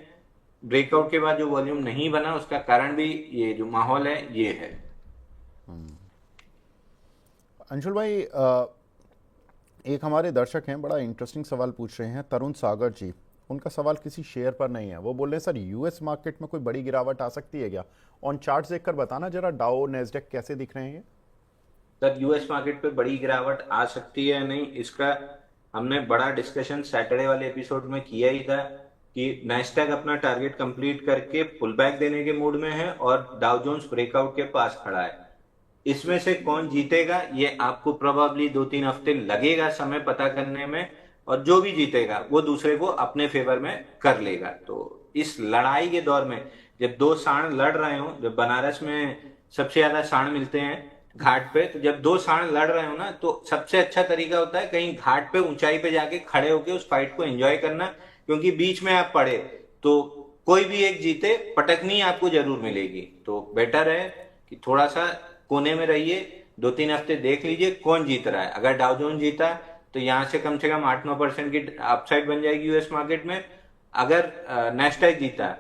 ब्रेकआउट के बाद जो वॉल्यूम नहीं बना उसका कारण भी ये जो माहौल है ये है। अंशुल भाई, एक हमारे दर्शक हैं, बड़ा इंटरेस्टिंग सवाल पूछ रहे हैं, तरुण सागर जी। उनका सवाल किसी शेयर पर नहीं है। वो बोल रहे हैं सर यूएस मार्केट में कोई बड़ी गिरावट आ सकती है क्या? ऑन चार्ट्स देखकर बताना जरा, डाउ नेस्डेक कैसे दिख रहे हैं? सर यूएस मार्केट पे बड़ी गिरावट आ सकती है नहीं, इसका हमने बड़ा डिस्कशन सैटरडे वाले एपिसोड में किया ही था कि नैस्डैक अपना टारगेट कंप्लीट करके पुल बैक देने के मूड में है और डाउ जोन्स ब्रेकआउट के पास खड़ा है। इसमें से कौन जीतेगा ये आपको प्रोबेबली 2-3 हफ्ते लगेगा समय पता करने में, और जो भी जीतेगा वो दूसरे को अपने फेवर में कर लेगा। तो इस लड़ाई के दौर में जब दो सांड लड़ रहे हो, जब बनारस में सबसे ज्यादा सांड मिलते हैं घाट पे, तो जब दो सांड लड़ रहे हो ना तो सबसे अच्छा तरीका होता है कहीं घाट पे ऊंचाई पे जाके खड़े होके उस फाइट को एंजॉय करना, क्योंकि बीच में आप पड़े तो कोई भी एक जीते पटकनी आपको जरूर मिलेगी। तो बेटर है कि थोड़ा सा कोने में रहिए, 2-3 हफ्ते देख लीजिए कौन जीत रहा है। अगर डाउ जोन्स जीता तो यहां से कम 8-9% की अपसाइड बन जाएगी यूएस मार्केट में। अगर नैस्डैक जीता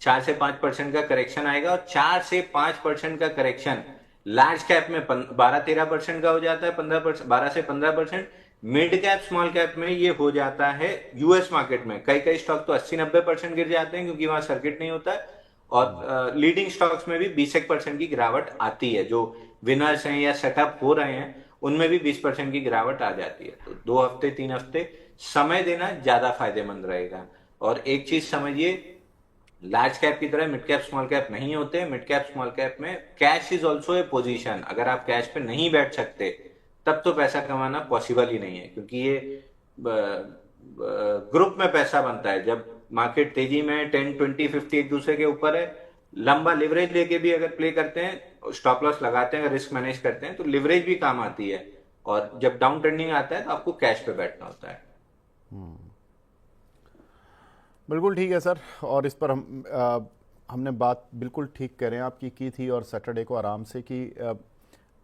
4 से 5% का करेक्शन आएगा, और 4 से 5% का करेक्शन लार्ज कैप में 12-13% का हो जाता है, 12 से 15%। मिड कैप स्मॉल कैप में ये हो जाता है यूएस मार्केट में। कई स्टॉक तो 80-90% गिर जाते हैं क्योंकि वहां सर्किट नहीं होता है, और लीडिंग स्टॉक्स में भी 20% की गिरावट आती है। जो विनर्स हैं या सेटअप हो रहे हैं उनमें भी 20% की गिरावट आ जाती है। तो 2 हफ्ते 3 हफ्ते समय देना ज्यादा फायदेमंद रहेगा। और एक चीज समझिए, लार्ज कैप की तरह मिड कैप स्मॉल कैप नहीं होते। मिड कैप स्मॉल कैप में cash is also a position. अगर आप कैश पे नहीं बैठ सकते तब तो पैसा कमाना पॉसिबल ही नहीं है, क्योंकि ये ग्रुप में पैसा बनता है। जब मार्केट तेजी में 10, 20, 50 एक दूसरे के ऊपर है लंबा लिवरेज लेके भी अगर प्ले करते हैं, स्टॉप लॉस लगाते हैं, अगर रिस्क मैनेज करते हैं तो लिवरेज भी काम आती है। और जब डाउन ट्रेंडिंग आता है तो आपको कैश पे बैठना होता है। बिल्कुल ठीक है सर। और इस पर हमने बात बिल्कुल ठीक कह रहे हैं आपकी की थी, और सैटरडे को आराम से कि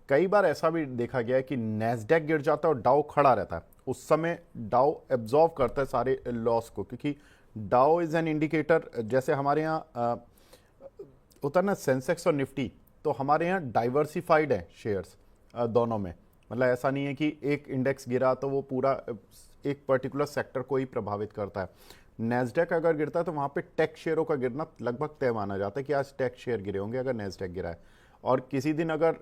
कई बार ऐसा भी देखा गया है कि नैस्डैक गिर जाता है और डाउ खड़ा रहता है, उस समय डाउ एब्जॉर्व करता है सारे लॉस को, क्योंकि डाउ इज एन इंडिकेटर। जैसे हमारे यहाँ होता है ना सेंसेक्स और निफ्टी, तो हमारे यहाँ डाइवर्सिफाइड है शेयर्स दोनों में। मतलब ऐसा नहीं है कि एक इंडेक्स गिरा तो वो पूरा एक पर्टिकुलर सेक्टर को ही प्रभावित करता है। नैस्डैक अगर गिरता है तो वहाँ पे टेक शेयरों का गिरना लगभग तय माना जाता है कि आज टेक शेयर गिरे होंगे अगर नैस्डैक गिरा है। और किसी दिन अगर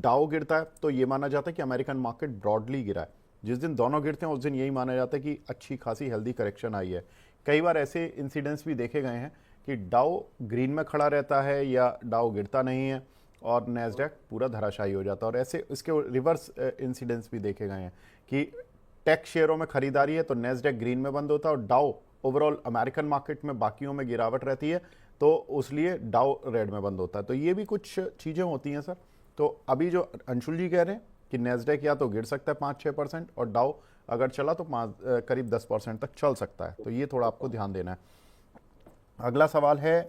डाउ गिरता है तो ये माना जाता है कि अमेरिकन मार्केट ब्रॉडली गिरा है। जिस दिन दोनों गिरते हैं उस दिन यही माना जाता है कि अच्छी खासी हेल्दी करेक्शन आई है। कई बार ऐसे इंसिडेंट्स भी देखे गए हैं कि डाउ ग्रीन में खड़ा रहता है या डाउ गिरता नहीं है और नैस्डैक पूरा धराशायी हो जाता है। और ऐसे इसके रिवर्स इंसिडेंट्स भी देखे गए हैं कि टेक शेयरों में खरीदारी है तो नैस्डैक ग्रीन में बंद होता है और डाउ ओवरऑल अमेरिकन मार्केट में बाकियों में गिरावट रहती है तो उसलिए डाउ रेड में बंद होता है। तो ये भी कुछ चीज़ें होती हैं सर। तो अभी जो अंशुल जी कह रहे हैं कि नैस्डैक या तो गिर सकता है 5-6% और डाउ अगर चला तो करीब 10% तक चल सकता है, तो ये थोड़ा आपको ध्यान देना है। अगला सवाल है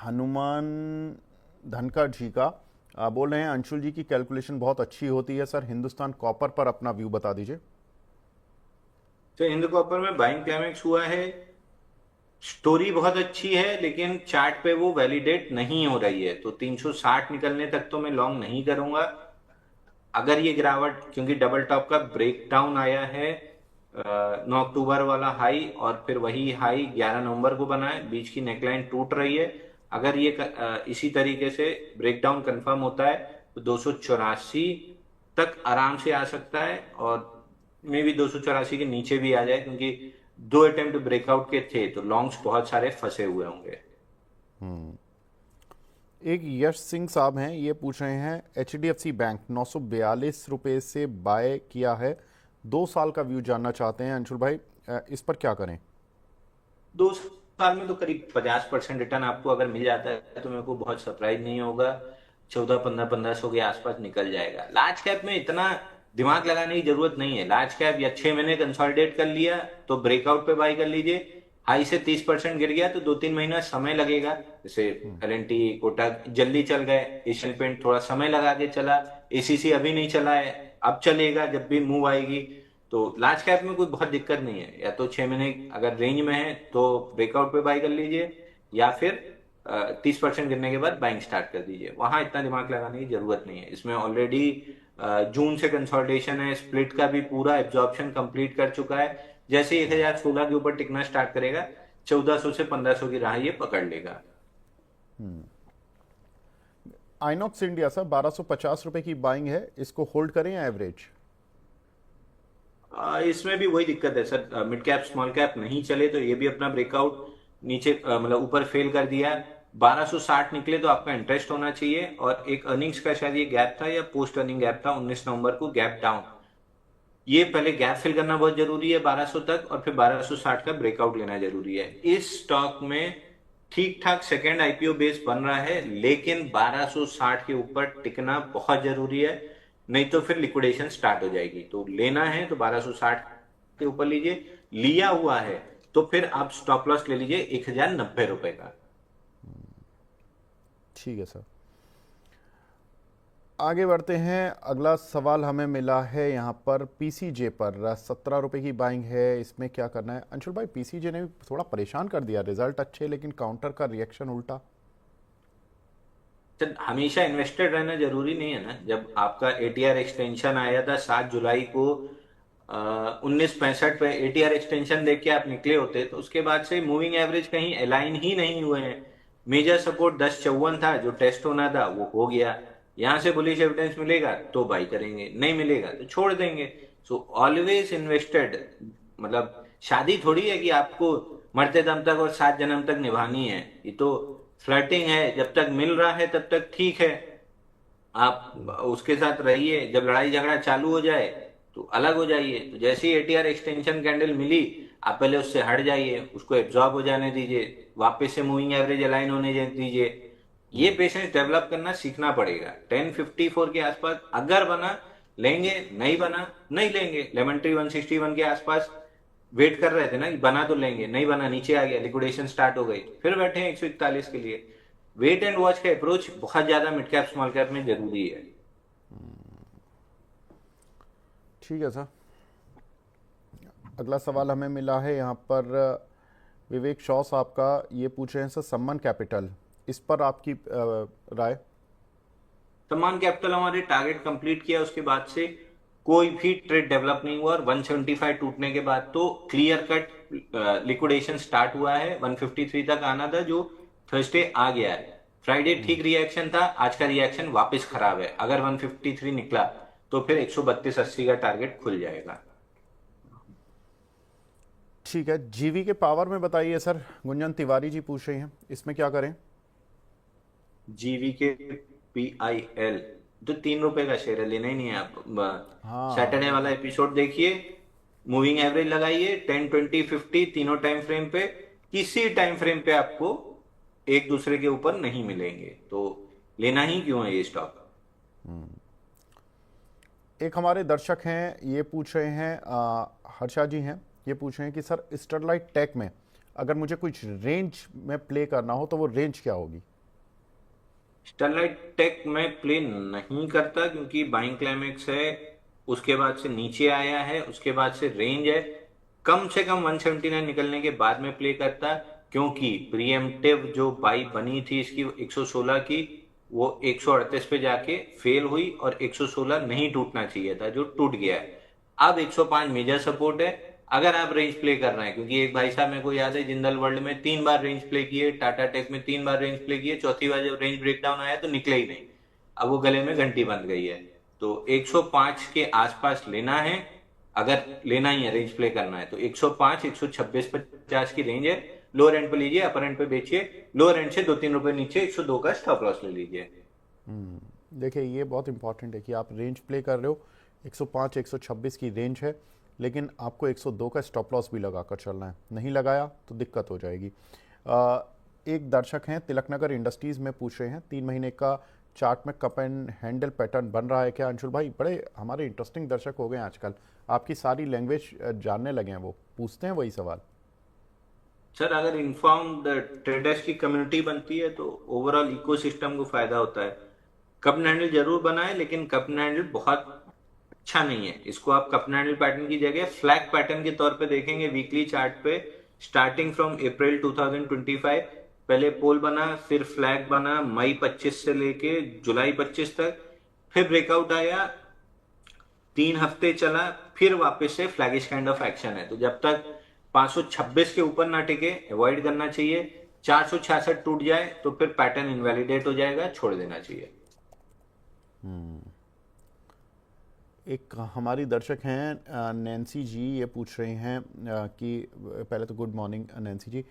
हनुमान धनखड़ जी का। बोल रहे हैं अंशुल जी की कैलकुलेशन बहुत अच्छी होती है सर, हिंदुस्तान कॉपर पर अपना व्यू बता दीजिए। तो हिंद कॉपर में बाइंग क्लाइमेक्स हुआ है, स्टोरी बहुत अच्छी है, लेकिन चार्ट पे वो वैलिडेट नहीं हो रही है। तो 360 निकलने तक तो मैं लॉन्ग नहीं करूंगा। अगर ये गिरावट, क्योंकि डबल टॉप का ब्रेकडाउन आया है 9 अक्टूबर वाला हाई, और फिर वही हाई 11 नवंबर को बना है, बीच की नेकलाइन टूट रही है। अगर ये इसी तरीके से ब्रेकडाउन कंफर्म होता है तो 284 तक आराम से आ सकता है, और मे भी 284 के नीचे भी आ जाए, क्योंकि 2 अटेम्प्ट ब्रेकआउट के थे तो लॉन्ग्स बहुत सारे फंसे हुए होंगे। एक यश सिंह साहब हैं, ये पूछ रहे हैं HDFC बैंक 942 रुपये से बाय किया है, 2 साल का व्यू जानना चाहते हैं अंशुल भाई, इस पर क्या करें। 2 साल में तो करीब 50% रिटर्न आपको अगर मिल जाता है तो मेरे को बहुत सरप्राइज नहीं होगा। 14-15-1500 के आसपास निकल जाएगा। लार्ज कैप में इतना दिमाग लगाने की जरूरत नहीं है। लार्ज कैप या 6 महीने कंसोलिडेट कर लिया तो ब्रेकआउट पे बाय कर लीजिए। हाई से 30% गिर गया तो 2-3 महीना समय लगेगा। जैसे L&T, कोटक जल्दी चल गए, एशियन पेंट थोड़ा समय लगा के चला, ACC अभी नहीं चला है, अब चलेगा जब भी मूव आएगी। तो लार्ज कैप में कोई बहुत दिक्कत नहीं है। या तो 6 महीने अगर रेंज में है तो ब्रेकआउट पे बाय कर लीजिए, या फिर 30% गिरने के बाद बाइंग स्टार्ट कर दीजिए। वहां इतना दिमाग लगाने की जरूरत नहीं है। इसमें ऑलरेडी जून से कंसोलिडेशन है, स्प्लिट का भी पूरा एब्जॉर्प्शन कंप्लीट कर चुका है। जैसे 1016 के ऊपर टिकना स्टार्ट करेगा, 1400 से 1500 की राह ये पकड़ लेगा। आइनॉक्स इंडिया सर 1250 रुपए की बाइंग है, इसको होल्ड करें या एवरेज। इसमें भी वही दिक्कत है sir, mid cap small cap नहीं चले तो ये भी अपना ब्रेकआउट नीचे मतलब ऊपर फेल कर दिया। 1260 निकले तो आपका इंटरेस्ट होना चाहिए। और एक अर्निंग्स का शायद ये गैप था या पोस्ट अर्निंग गैप था 19 नवंबर को, गैप डाउन। ये पहले गैप फिल करना बहुत जरूरी है 1200 तक, और फिर 1260 का ब्रेकआउट लेना जरूरी है। इस स्टॉक में ठीक ठाक सेकेंड IPO बेस बन रहा है, लेकिन 1260 के ऊपर टिकना बहुत जरूरी है, नहीं तो फिर लिक्विडेशन स्टार्ट हो जाएगी। तो लेना है तो 1260 के ऊपर लीजिए, लिया हुआ है तो फिर आप स्टॉप लॉस ले लीजिए 1090 रुपए का। ठीक है सर, आगे बढ़ते हैं। अगला सवाल हमें मिला है यहाँ पर PCJ पर 17 रुपए की बाइंग है, इसमें क्या करना है अंशुल भाई। PCJ ने भी थोड़ा परेशान कर दिया, रिजल्ट अच्छे लेकिन काउंटर का रिएक्शन उल्टा। हमेशा इन्वेस्टेड रहना जरूरी नहीं है ना। जब आपका ATR एक्सटेंशन आया था 7 जुलाई को 1965 पे ATR एक्सटेंशन देख के आप निकले होते तो उसके बाद से मूविंग एवरेज कहीं अलाइन ही नहीं हुए हैं। मेजर सपोर्ट 1054 था जो टेस्ट होना था, वो हो गया। यहां से बुलिश एविडेंस मिलेगा तो बाई करेंगे, नहीं मिलेगा तो छोड़ देंगे। So always invested. मतलब शादी थोड़ी है कि आपको मरते दम तक और 7 जन्म तक निभानी है। ये तो फ्लर्टिंग है, जब तक मिल रहा है तब तक ठीक है, आप उसके साथ रहिए। जब लड़ाई झगड़ा चालू हो जाए तो अलग हो जाइए। तो जैसे ही ATR एक्सटेंशन कैंडल मिली आप पहले उससे हट जाइए, उसको एब्जॉर्ब हो जाने दीजिए, वापस से मूविंग एवरेज अलाइन होने दीजिए। ये पेशेंस डेवलप करना सीखना पड़ेगा। 1054 के आसपास अगर बना लेंगे, नहीं बना नहीं लेंगे। लेमन ट्री 161 के आसपास वेट कर रहे थे ना कि बना तो लेंगे, नहीं बना, नीचे आ गया, लिक्विडेशन स्टार्ट हो गई, फिर बैठे हैं 141 के लिए। वेट एंड वॉच का अप्रोच बहुत ज्यादा मिड कैप स्मॉल कैप में जरूरी है। ठीक है सर। अगला सवाल हमें मिला है यहाँ पर विवेक शॉ साहब का। ये पूछ रहे हैं सर सम्मान कैपिटल, इस पर आपकी राय। सम्मान कैपिटल हमारे टारगेट कंप्लीट किया, उसके बाद से कोई भी ट्रेड डेवलप नहीं हुआ, और 175 टूटने के बाद तो क्लियर कट लिक्विडेशन स्टार्ट हुआ है। 153 तक आना था जो थर्सडे आ गया है। फ्राइडे ठीक रिएक्शन था, आज का रिएक्शन वापस खराब है। अगर 153 निकला तो फिर 132.80 का टारगेट खुल जाएगा। ठीक है, जीवी के पावर में बताइए सर। गुंजन तिवारी जी पूछ रही हैं, इसमें क्या करें। जीवी के PIL जो 3 रुपए का शेयर है, लेना ही नहीं है आप। हाँ सैटरडे वाला एपिसोड देखिए, मूविंग एवरेज लगाइए 10, 20, 50 तीनों टाइम फ्रेम पे। किसी टाइम फ्रेम पे आपको एक दूसरे के ऊपर नहीं मिलेंगे, तो लेना ही क्यों है ये स्टॉक। एक हमारे दर्शक हैं, ये पूछ रहे हैं, हर्षा जी हैं, ये पूछ रहे हैं कि सर स्टरलाइट टेक में अगर मुझे कुछ रेंज में प्ले करना हो तो वो रेंज क्या होगी। स्टरलाइट टेक में प्ले नहीं करता, क्योंकि बाइंग क्लाइमेक्स है, उसके बाद से नीचे आया है, उसके बाद से रेंज है। कम से कम 179 निकलने के बाद में प्ले करता, क्योंकि प्रीएम्प्टिव जो बाई बनी थी इसकी 116 की, वो 138 पे जाके फेल हुई, और 116 नहीं टूटना चाहिए था जो टूट गया है। अब 105 मेजर सपोर्ट है अगर आप रेंज प्ले कर रहे हैं, क्योंकि एक भाई साहब मेरे को याद है जिंदल वर्ल्ड में 3 बार रेंज प्ले किए, टाटा टेक में 3 बार रेंज प्ले किए, चौथी बार जब रेंज ब्रेकडाउन आया तो निकले ही नहीं। अब वो गले में घंटी बंध गई है। तो 105 के आसपास लेना है, अगर लेना ही है रेंज प्ले करना है तो 105, 126, 50 की रेंज है। लोअर एंड पे लीजिए, अपर एंड पे बेचिए। लोअर एंड से 2-3 रुपए नीचे 102 का स्टॉप लॉस ले लीजिए। देखिए ये बहुत इंपॉर्टेंट है कि आप रेंज प्ले कर रहे हो, 105, 126 की रेंज है, लेकिन आपको 102 का स्टॉप लॉस भी लगा कर चलना है। नहीं लगाया तो दिक्कत हो जाएगी। एक दर्शक हैं तिलकनगर इंडस्ट्रीज़ में पूछ रहे हैं, 3 महीने का चार्ट में कप एंड हैंडल पैटर्न बन रहा है क्या। अंशुल भाई बड़े हमारे इंटरेस्टिंग दर्शक हो गए हैं आजकल, आपकी सारी लैंग्वेज जानने लगे हैं, वो पूछते हैं वही सवाल। सर अगर इन्फॉर्म्ड ट्रेडर्स की कम्युनिटी बनती है तो ओवरऑल इकोसिस्टम को फायदा होता है। कप हैंडल जरूर बनाए, लेकिन कप हैंडल बहुत अच्छा नहीं है। इसको आप कप हैंडल पैटर्न की जगह फ्लैग पैटर्न के तौर पे देखेंगे वीकली चार्ट पे। स्टार्टिंग फ्रॉम अप्रैल 2025 पहले पोल बना, फिर फ्लैग बना मई 25 से लेके जुलाई 25 तक, फिर ब्रेकआउट आया, 3 हफ्ते चला, फिर वापस से फ्लैगिश काइंड ऑफ एक्शन है। तो जब तक 526 के ऊपर ना टिके अवॉइड करना चाहिए। 466 टूट जाए तो फिर पैटर्न इनवैलिडेट हो जाएगा, छोड़ देना चाहिए। एक हमारी दर्शक हैं नैन्सी जी, ये पूछ रहे हैं कि पहले तो गुड मॉर्निंग नैन्सी जी,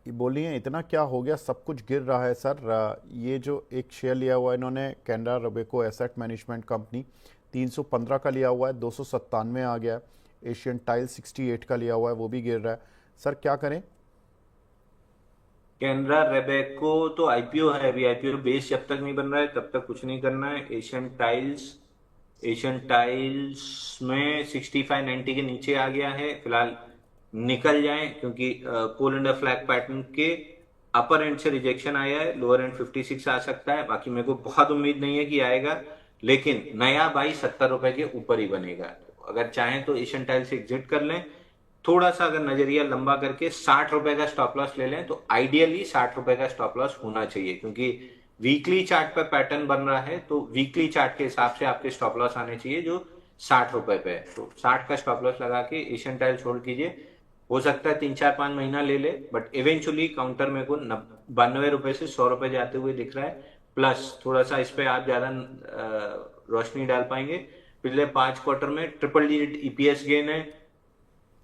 ये बोल रही हैं इतना क्या हो गया, सब कुछ गिर रहा है सर। ये जो एक शेयर लिया हुआ है इन्होंने Canara Robeco asset management company, 315 का लिया हुआ है, 297 आ गया है। एशियन टाइल 68 का लिया हुआ है, वो भी गिर रहा है। सर क्या करें। कैनरा रेबेको तो आईपीओ है, अभी आईपीओ बेस जब तक नहीं बन रहा है तब तक कुछ नहीं करना है। एशियन टाइल्स में 65-90 के नीचे आ गया है, फिलहाल निकल जाएं, क्योंकि पोल अंडर फ्लैग पैटर्न के अपर एंड से रिजेक्शन आया है। लोअर एंड 56 आ सकता है, बाकी मेरे को बहुत उम्मीद नहीं है कि आएगा, लेकिन नया बाई 70 रुपए के ऊपर ही बनेगा। अगर चाहें तो एशियन टाइल से एग्जिट कर लें। थोड़ा सा अगर नजरिया लंबा करके 60 रुपए का स्टॉप लॉस ले लें तो आइडियली 60 रुपए का स्टॉप लॉस होना चाहिए, क्योंकि वीकली चार्ट पर पैटर्न बन रहा है, तो वीकली चार्ट के हिसाब से आपके स्टॉप लॉस आने चाहिए जो 60 रुपए पे है। तो 60 का स्टॉप लॉस लगा के एशियन टाइल छोड़ कीजिए। हो सकता है 3-4-5 महीना ले ले, बट इवेंचुअली काउंटर मेरे को 92 रुपए से 100 रुपए जाते हुए दिख रहा है। प्लस थोड़ा सा इस पे आप ज्यादा रोशनी डाल पाएंगे। पिछले 5 क्वार्टर में ट्रिपल डिजिट ईपीएस गेन है,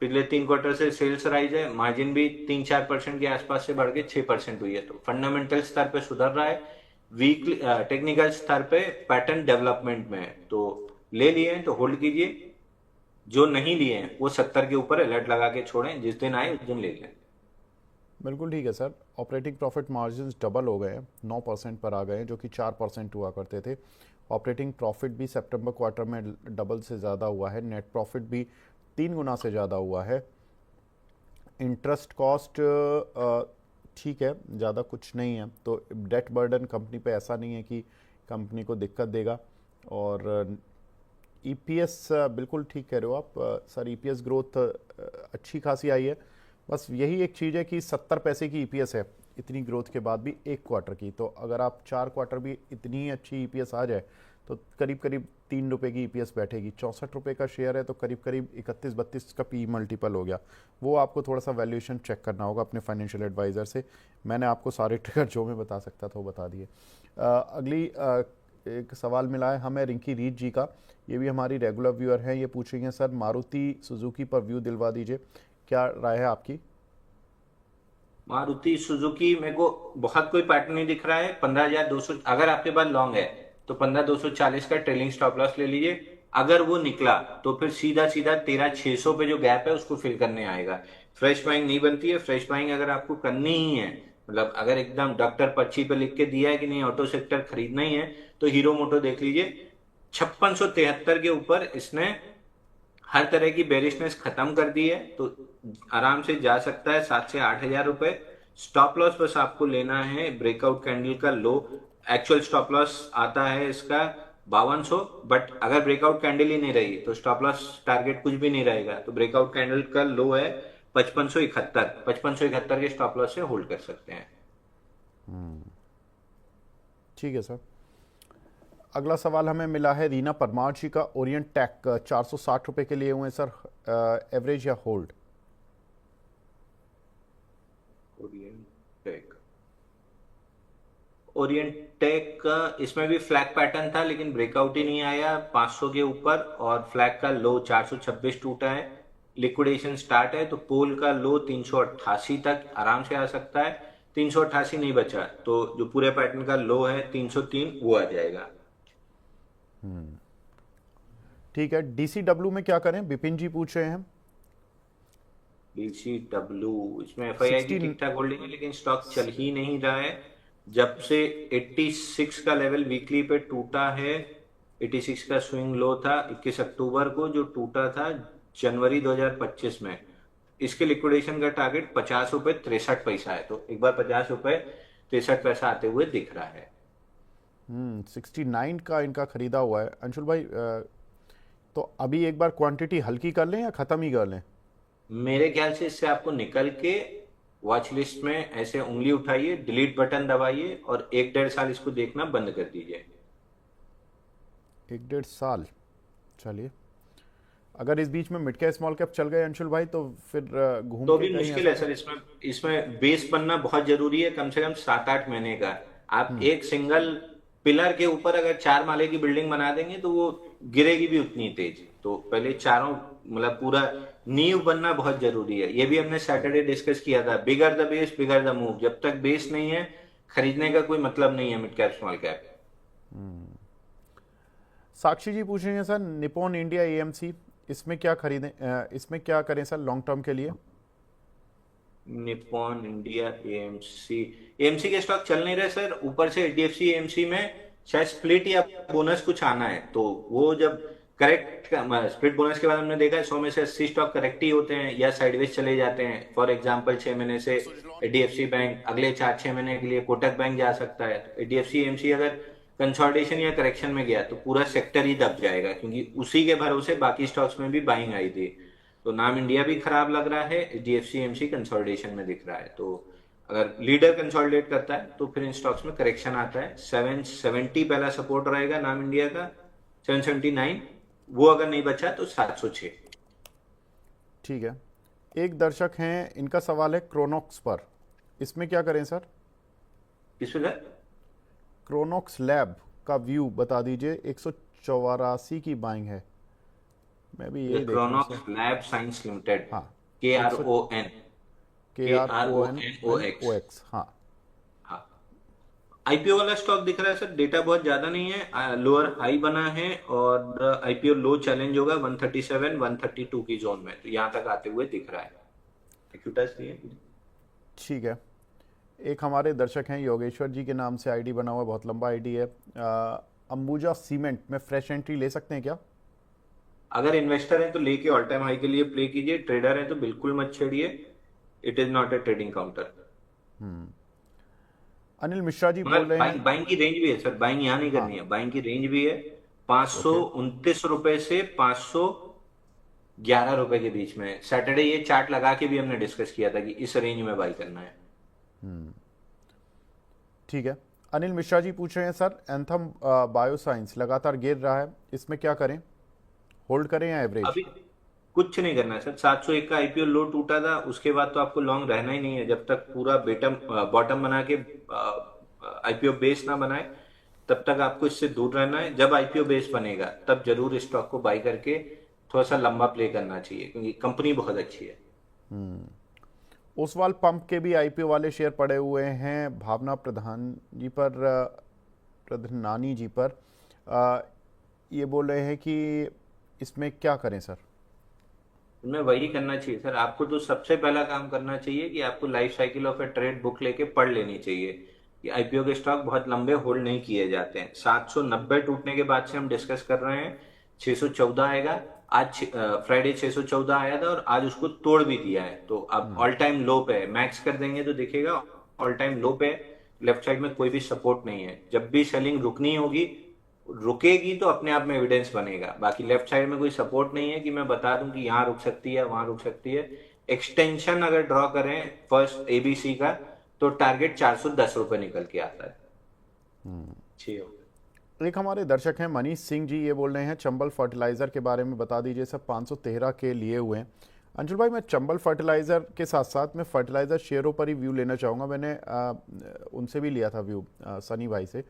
पिछले 3 क्वार्टर से सेल्स राइज है, मार्जिन भी 3-4% के आसपास से बढ़ के 6% हुई है। तो फंडामेंटल स्तर पे सुधर रहा है, वीकली टेक्निकल स्तर पे पैटर्न डेवलपमेंट में है। तो ले लिए हैं तो होल्ड कीजिए। जो नहीं लिए हैं वो 70 के ऊपर अलर्ट लगा के छोड़ें, जिस दिन आए उस दिन ले लें। बिल्कुल ठीक है sir. Operating profit margins double हो गए हैं, 9% पर आ गए हैं, जो कि 4% हुआ करते थे। ऑपरेटिंग प्रॉफिट भी सितंबर क्वार्टर में डबल से ज़्यादा हुआ है, नेट प्रॉफिट भी 3 गुना से ज़्यादा हुआ है। इंटरेस्ट कॉस्ट ठीक है, ज़्यादा कुछ नहीं है, तो डेट बर्डन कंपनी पे ऐसा नहीं है कि कंपनी को दिक्कत देगा। और ईपीएस बिल्कुल ठीक कह रहे हो आप सर, ईपीएस ग्रोथ अच्छी खासी आई है। बस यही एक चीज़ है कि 70 पैसे की ईपीएस है इतनी ग्रोथ के बाद भी एक क्वार्टर की, तो अगर आप 4 क्वार्टर भी इतनी अच्छी ईपीएस आ जाए तो करीब करीब 3 रुपये की ईपीएस बैठेगी। 64 रुपये का शेयर है तो करीब करीब 31-32 का पी मल्टीपल हो गया। वो आपको थोड़ा सा वैल्यूएशन चेक करना होगा अपने फाइनेंशियल एडवाइज़र से। मैंने आपको सारे ट्रिगर जो मैं बता सकता था वो बता दिए। अगली एक सवाल मिला है हमें रिंकी रीत जी का, ये भी हमारी रेगुलर व्यूअर हैं। ये पूछ रही हैं सर मारुति सुजुकी पर व्यू दिलवा दीजिए, क्या राय है आपकी? मारुति सुजुकी मेरे को बहुत कोई पैटर्न नहीं दिख रहा है। 15,200 अगर आपके पास लॉन्ग है तो 15,240 का ट्रेलिंग स्टॉप लॉस ले लीजिए। अगर वो निकला तो फिर सीधा सीधा 13,600 पे जो गैप है उसको फिल करने आएगा। फ्रेश बाइंग नहीं बनती है। फ्रेश बाइंग अगर आपको करनी ही है, मतलब अगर एकदम डॉक्टर पर्ची पे लिख के दिया है कि नहीं ऑटो सेक्टर खरीदना ही है, तो हीरो मोटो देख लीजिए। 5673 के ऊपर इसने हर तरह की बेरिशनेस खत्म कर दी है, तो आराम से जा सकता है 7 से 8 हजार रुपए। स्टॉप लॉस बस आपको लेना है ब्रेकआउट कैंडल का लो। एक्चुअल स्टॉप लॉस आता है इसका 5200, बट अगर ब्रेकआउट कैंडल ही नहीं रही तो स्टॉप लॉस टारगेट कुछ भी नहीं रहेगा। तो ब्रेकआउट कैंडल का लो है 5571, 5571 के स्टॉप लॉस से होल्ड कर सकते हैं। ठीक है सर। अगला सवाल हमें मिला है रीना परमार जी का, ओरिएंट टेक 460 रुपये के लिए हुए हैं सर, एवरेज या होल्ड? ओरिएंटेक, ओरिएंटेक का इसमें भी फ्लैग पैटर्न था लेकिन ब्रेकआउट ही नहीं आया 500 के ऊपर, और फ्लैग का लो 426 टूटा है। लिक्विडेशन स्टार्ट है, तो पोल का लो 388 तक आराम से आ सकता है। 388 नहीं बचा तो जो पूरे पैटर्न का लो है 303 वो आ जाएगा। ठीक है। डीसीडब्ल्यू में क्या करें, बिपिन जी पूछ रहे हैं। डीसीडब्ल्यू, इसमें एफआईआई की 60 ठीक ठाक होल्डिंग है लेकिन स्टॉक चल ही नहीं रहा है। जब से 86 का लेवल वीकली पे टूटा है, 86 का स्विंग लो था 21 अक्टूबर को जो टूटा था जनवरी 2025 में। इसके लिक्विडेशन का टारगेट 50 रुपए 63 पैसा है, तो एक बार 50 रुपए 63 पैसा आते हुए दिख रहा है। 69 का इनका खरीदा हुआ है अंशुल भाई। तो अभी एक बार क्वांटिटी हल्की कर लें या ख़त्म ही कर लें? मेरे ख्याल से इससे आपको निकल के वॉच लिस्ट में ऐसे उंगली उठाइए, डिलीट बटन दबाइए और 1-1.5 साल इसको देखना बंद कर दीजिए। 1-1.5 साल, चलिए। अगर इस बीच में मिड कैप स्मॉल कैप चल गए अंशुल भाई तो फिर घूम तो के भी कहीं मुश्किल है सर, इसमें इसमें बेस बनना बहुत जरूरी है, कम से कम 7-8 महीने का। आप एक सिंगल पिलर के ऊपर अगर 4 माले की बिल्डिंग बना देंगे तो वो गिरेगी भी उतनी तेज। तो पहले चारों मतलब पूरा नींव बनना बहुत जरूरी है। ये भी हमने सैटरडे डिस्कस किया था, bigger the base bigger the move. जब तक बेस नहीं है खरीदने का कोई मतलब नहीं है मिड कैप स्मॉल कैप। साक्षी जी पूछ रही हैं सर निप्पॉन इंडिया एएमसी, इसमें क्या खरीदें, इसमें क्या करें सर लॉन्ग टर्म के लिए? निप्पॉन इंडिया एएमसी, एएमसी के स्टॉक चल नहीं रहे सर। ऊपर से एचडीएफसी एएमसी में शायद स्प्लिट या बोनस कुछ आना है, तो वो जब करेक्ट स्प्लिट बोनस के बाद हमने देखा है 100 में से 80 स्टॉक करेक्ट ही होते हैं या साइडवेज चले जाते हैं। फॉर एग्जांपल 6 महीने से एचडीएफसी बैंक, अगले 4-6 महीने के लिए कोटक बैंक जा सकता है। तो एचडीएफसी एएमसी अगर कंसोलिडेशन या करेक्शन में गया तो पूरा सेक्टर ही दब जाएगा, क्योंकि उसी के भरोसे बाकी स्टॉक्स में भी बाइंग आई थी। तो नाम इंडिया भी खराब लग रहा है, एचडीएफसी एएमसी कंसोलिडेशन में दिख रहा है। तो अगर लीडर कंसोलिडेट करता है तो फिर इन स्टॉक्स में करेक्शन आता है। 770 पहला सपोर्ट रहेगा नाम इंडिया का, 779, वो अगर नहीं बचा तो 706। ठीक है। एक दर्शक हैं, इनका सवाल है क्रोनॉक्स पर, इसमें क्या करें सर? किस फिगर? क्रोनॉक्स लैब का व्यू बता दीजिए, 184 की बाइंग है। मैं भी यही देख रहा हूँ क्रोनॉक्स लैब साइंस लिमिटेड, हाँ, KRON, KRONOX, हाँ। हाँ। आईपीओ वाला स्टॉक दिख रहा है सर, डेटा बहुत ज्यादा नहीं है, लोअर हाई बना है और आईपीओ लो चैलेंज होगा 137 132 की जोन में, तो यहाँ तक आते हुए दिख रहा है। एक्यूटास नहीं है। ठीक है। एक हमारे दर्शक हैं योगेश्वर जी के नाम से आईडी बना हुआ है, बहुत लंबा आईडी है। अंबुजा सीमेंट में फ्रेश एंट्री ले सकते हैं क्या? अगर इन्वेस्टर हैं तो लेके ऑल टाइम हाई के लिए प्ले कीजिए, ट्रेडर हैं तो बिल्कुल मत छेड़िए, it is not a trading counter. Anil Mishra ji मगर बोल रहे हैं। बाइंग की रेंज भी है सर, बाइंग यहाँ नहीं हाँ। करनी है, बाइंग की रेंज भी है 529 ओके। रुपए से 511 रुपए के बीच में। सैटरडे ये चार्ट लगा के भी हमने डिस्कस किया था कि इस रेंज में बाई करना है। ठीक है। अनिल मिश्रा जी पूछ रहे हैं सर, एंथम बायोसाइंस लगातार गिर रहा है, इसमें क्या करें? होल्ड करें या एवरेज? अभी कुछ नहीं करना है सर, 701 का आईपीओ लो टूटा था, उसके बाद तो आपको लॉन्ग रहना ही नहीं है जब तक पूरा बेटम बॉटम बना के आईपीओ बेस ना बनाए, तब तक आपको इससे दूर रहना है। जब आईपीओ बेस बनेगा तब जरूर स्टॉक को बाई करके थोड़ा सा लंबा प्ले करना चाहिए, क्योंकि कंपनी बहुत अच्छी है। ओसवाल पंप के भी आईपीओ वाले शेयर पड़े हुए हैं भावना प्रधानानी जी पर। ये बोल रहे हैं कि इसमें क्या करें सर? मैं वही करना चाहिए सर, आपको तो सबसे पहला काम करना चाहिए कि आपको life cycle of A trade book लेके पढ़ लेनी चाहिए कि आईपीओ के स्टॉक बहुत लंबे होल्ड नहीं किए जाते हैं। 790 टूटने के बाद से हम डिस्कस कर रहे हैं, 614 आएगा। आज फ्राइडे 614 आया था और आज उसको तोड़ भी दिया है, तो अब ऑल टाइम लो पे है, मैक्स कर देंगे तो दिखेगा ऑल टाइम लो पे। लेफ्ट साइड में कोई भी सपोर्ट नहीं है, जब भी सेलिंग रुकनी होगी रुकेगी तो अपने आप में एविडेंस बनेगा। बाकी लेफ्ट साइड में कोई सपोर्ट नहीं है कि मैं बता दूं कि यहाँ रुक सकती है वहां रुक सकती है। एक्सटेंशन अगर ड्रॉ करें फर्स्ट एबीसी का तो टारगेट 410 रुपए निकल के आता है। ठीक है। एक हमारे दर्शक हैं मनीष सिंह जी, ये बोल रहे हैं चंबल फर्टिलाइज़र के बारे में बता दीजिए सब, 513 के लिए हुए हैं। अंशुल भाई, मैं चंबल फर्टिलाइज़र के साथ साथ मैं फर्टिलाइज़र शेयरों पर ही व्यू लेना चाहूँगा। मैंने उनसे भी लिया था व्यू सनी भाई से।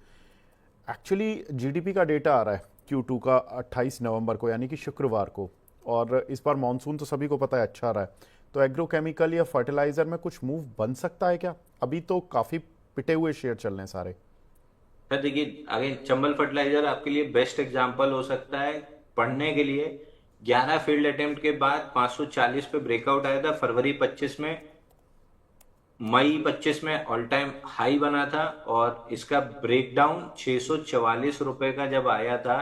एक्चुअली जीडीपी का डेटा आ रहा है Q2 का 28 नवंबर को, यानी कि शुक्रवार को, और इस बार मानसून तो सभी को पता है अच्छा रहा है, तो एग्रोकेमिकल या फर्टिलाइज़र में कुछ मूव बन सकता है क्या? अभी तो काफ़ी पिटे हुए शेयर चल रहे हैं सारे। सर देखिए, अगेन चंबल फर्टिलाइजर आपके लिए बेस्ट एग्जांपल हो सकता है पढ़ने के लिए। 11 फील्ड अटेम्प्ट के बाद 540 पे ब्रेकआउट आया था फरवरी 25 में, मई 25 में ऑल टाइम हाई बना था, और इसका ब्रेकडाउन 644 रुपए का जब आया था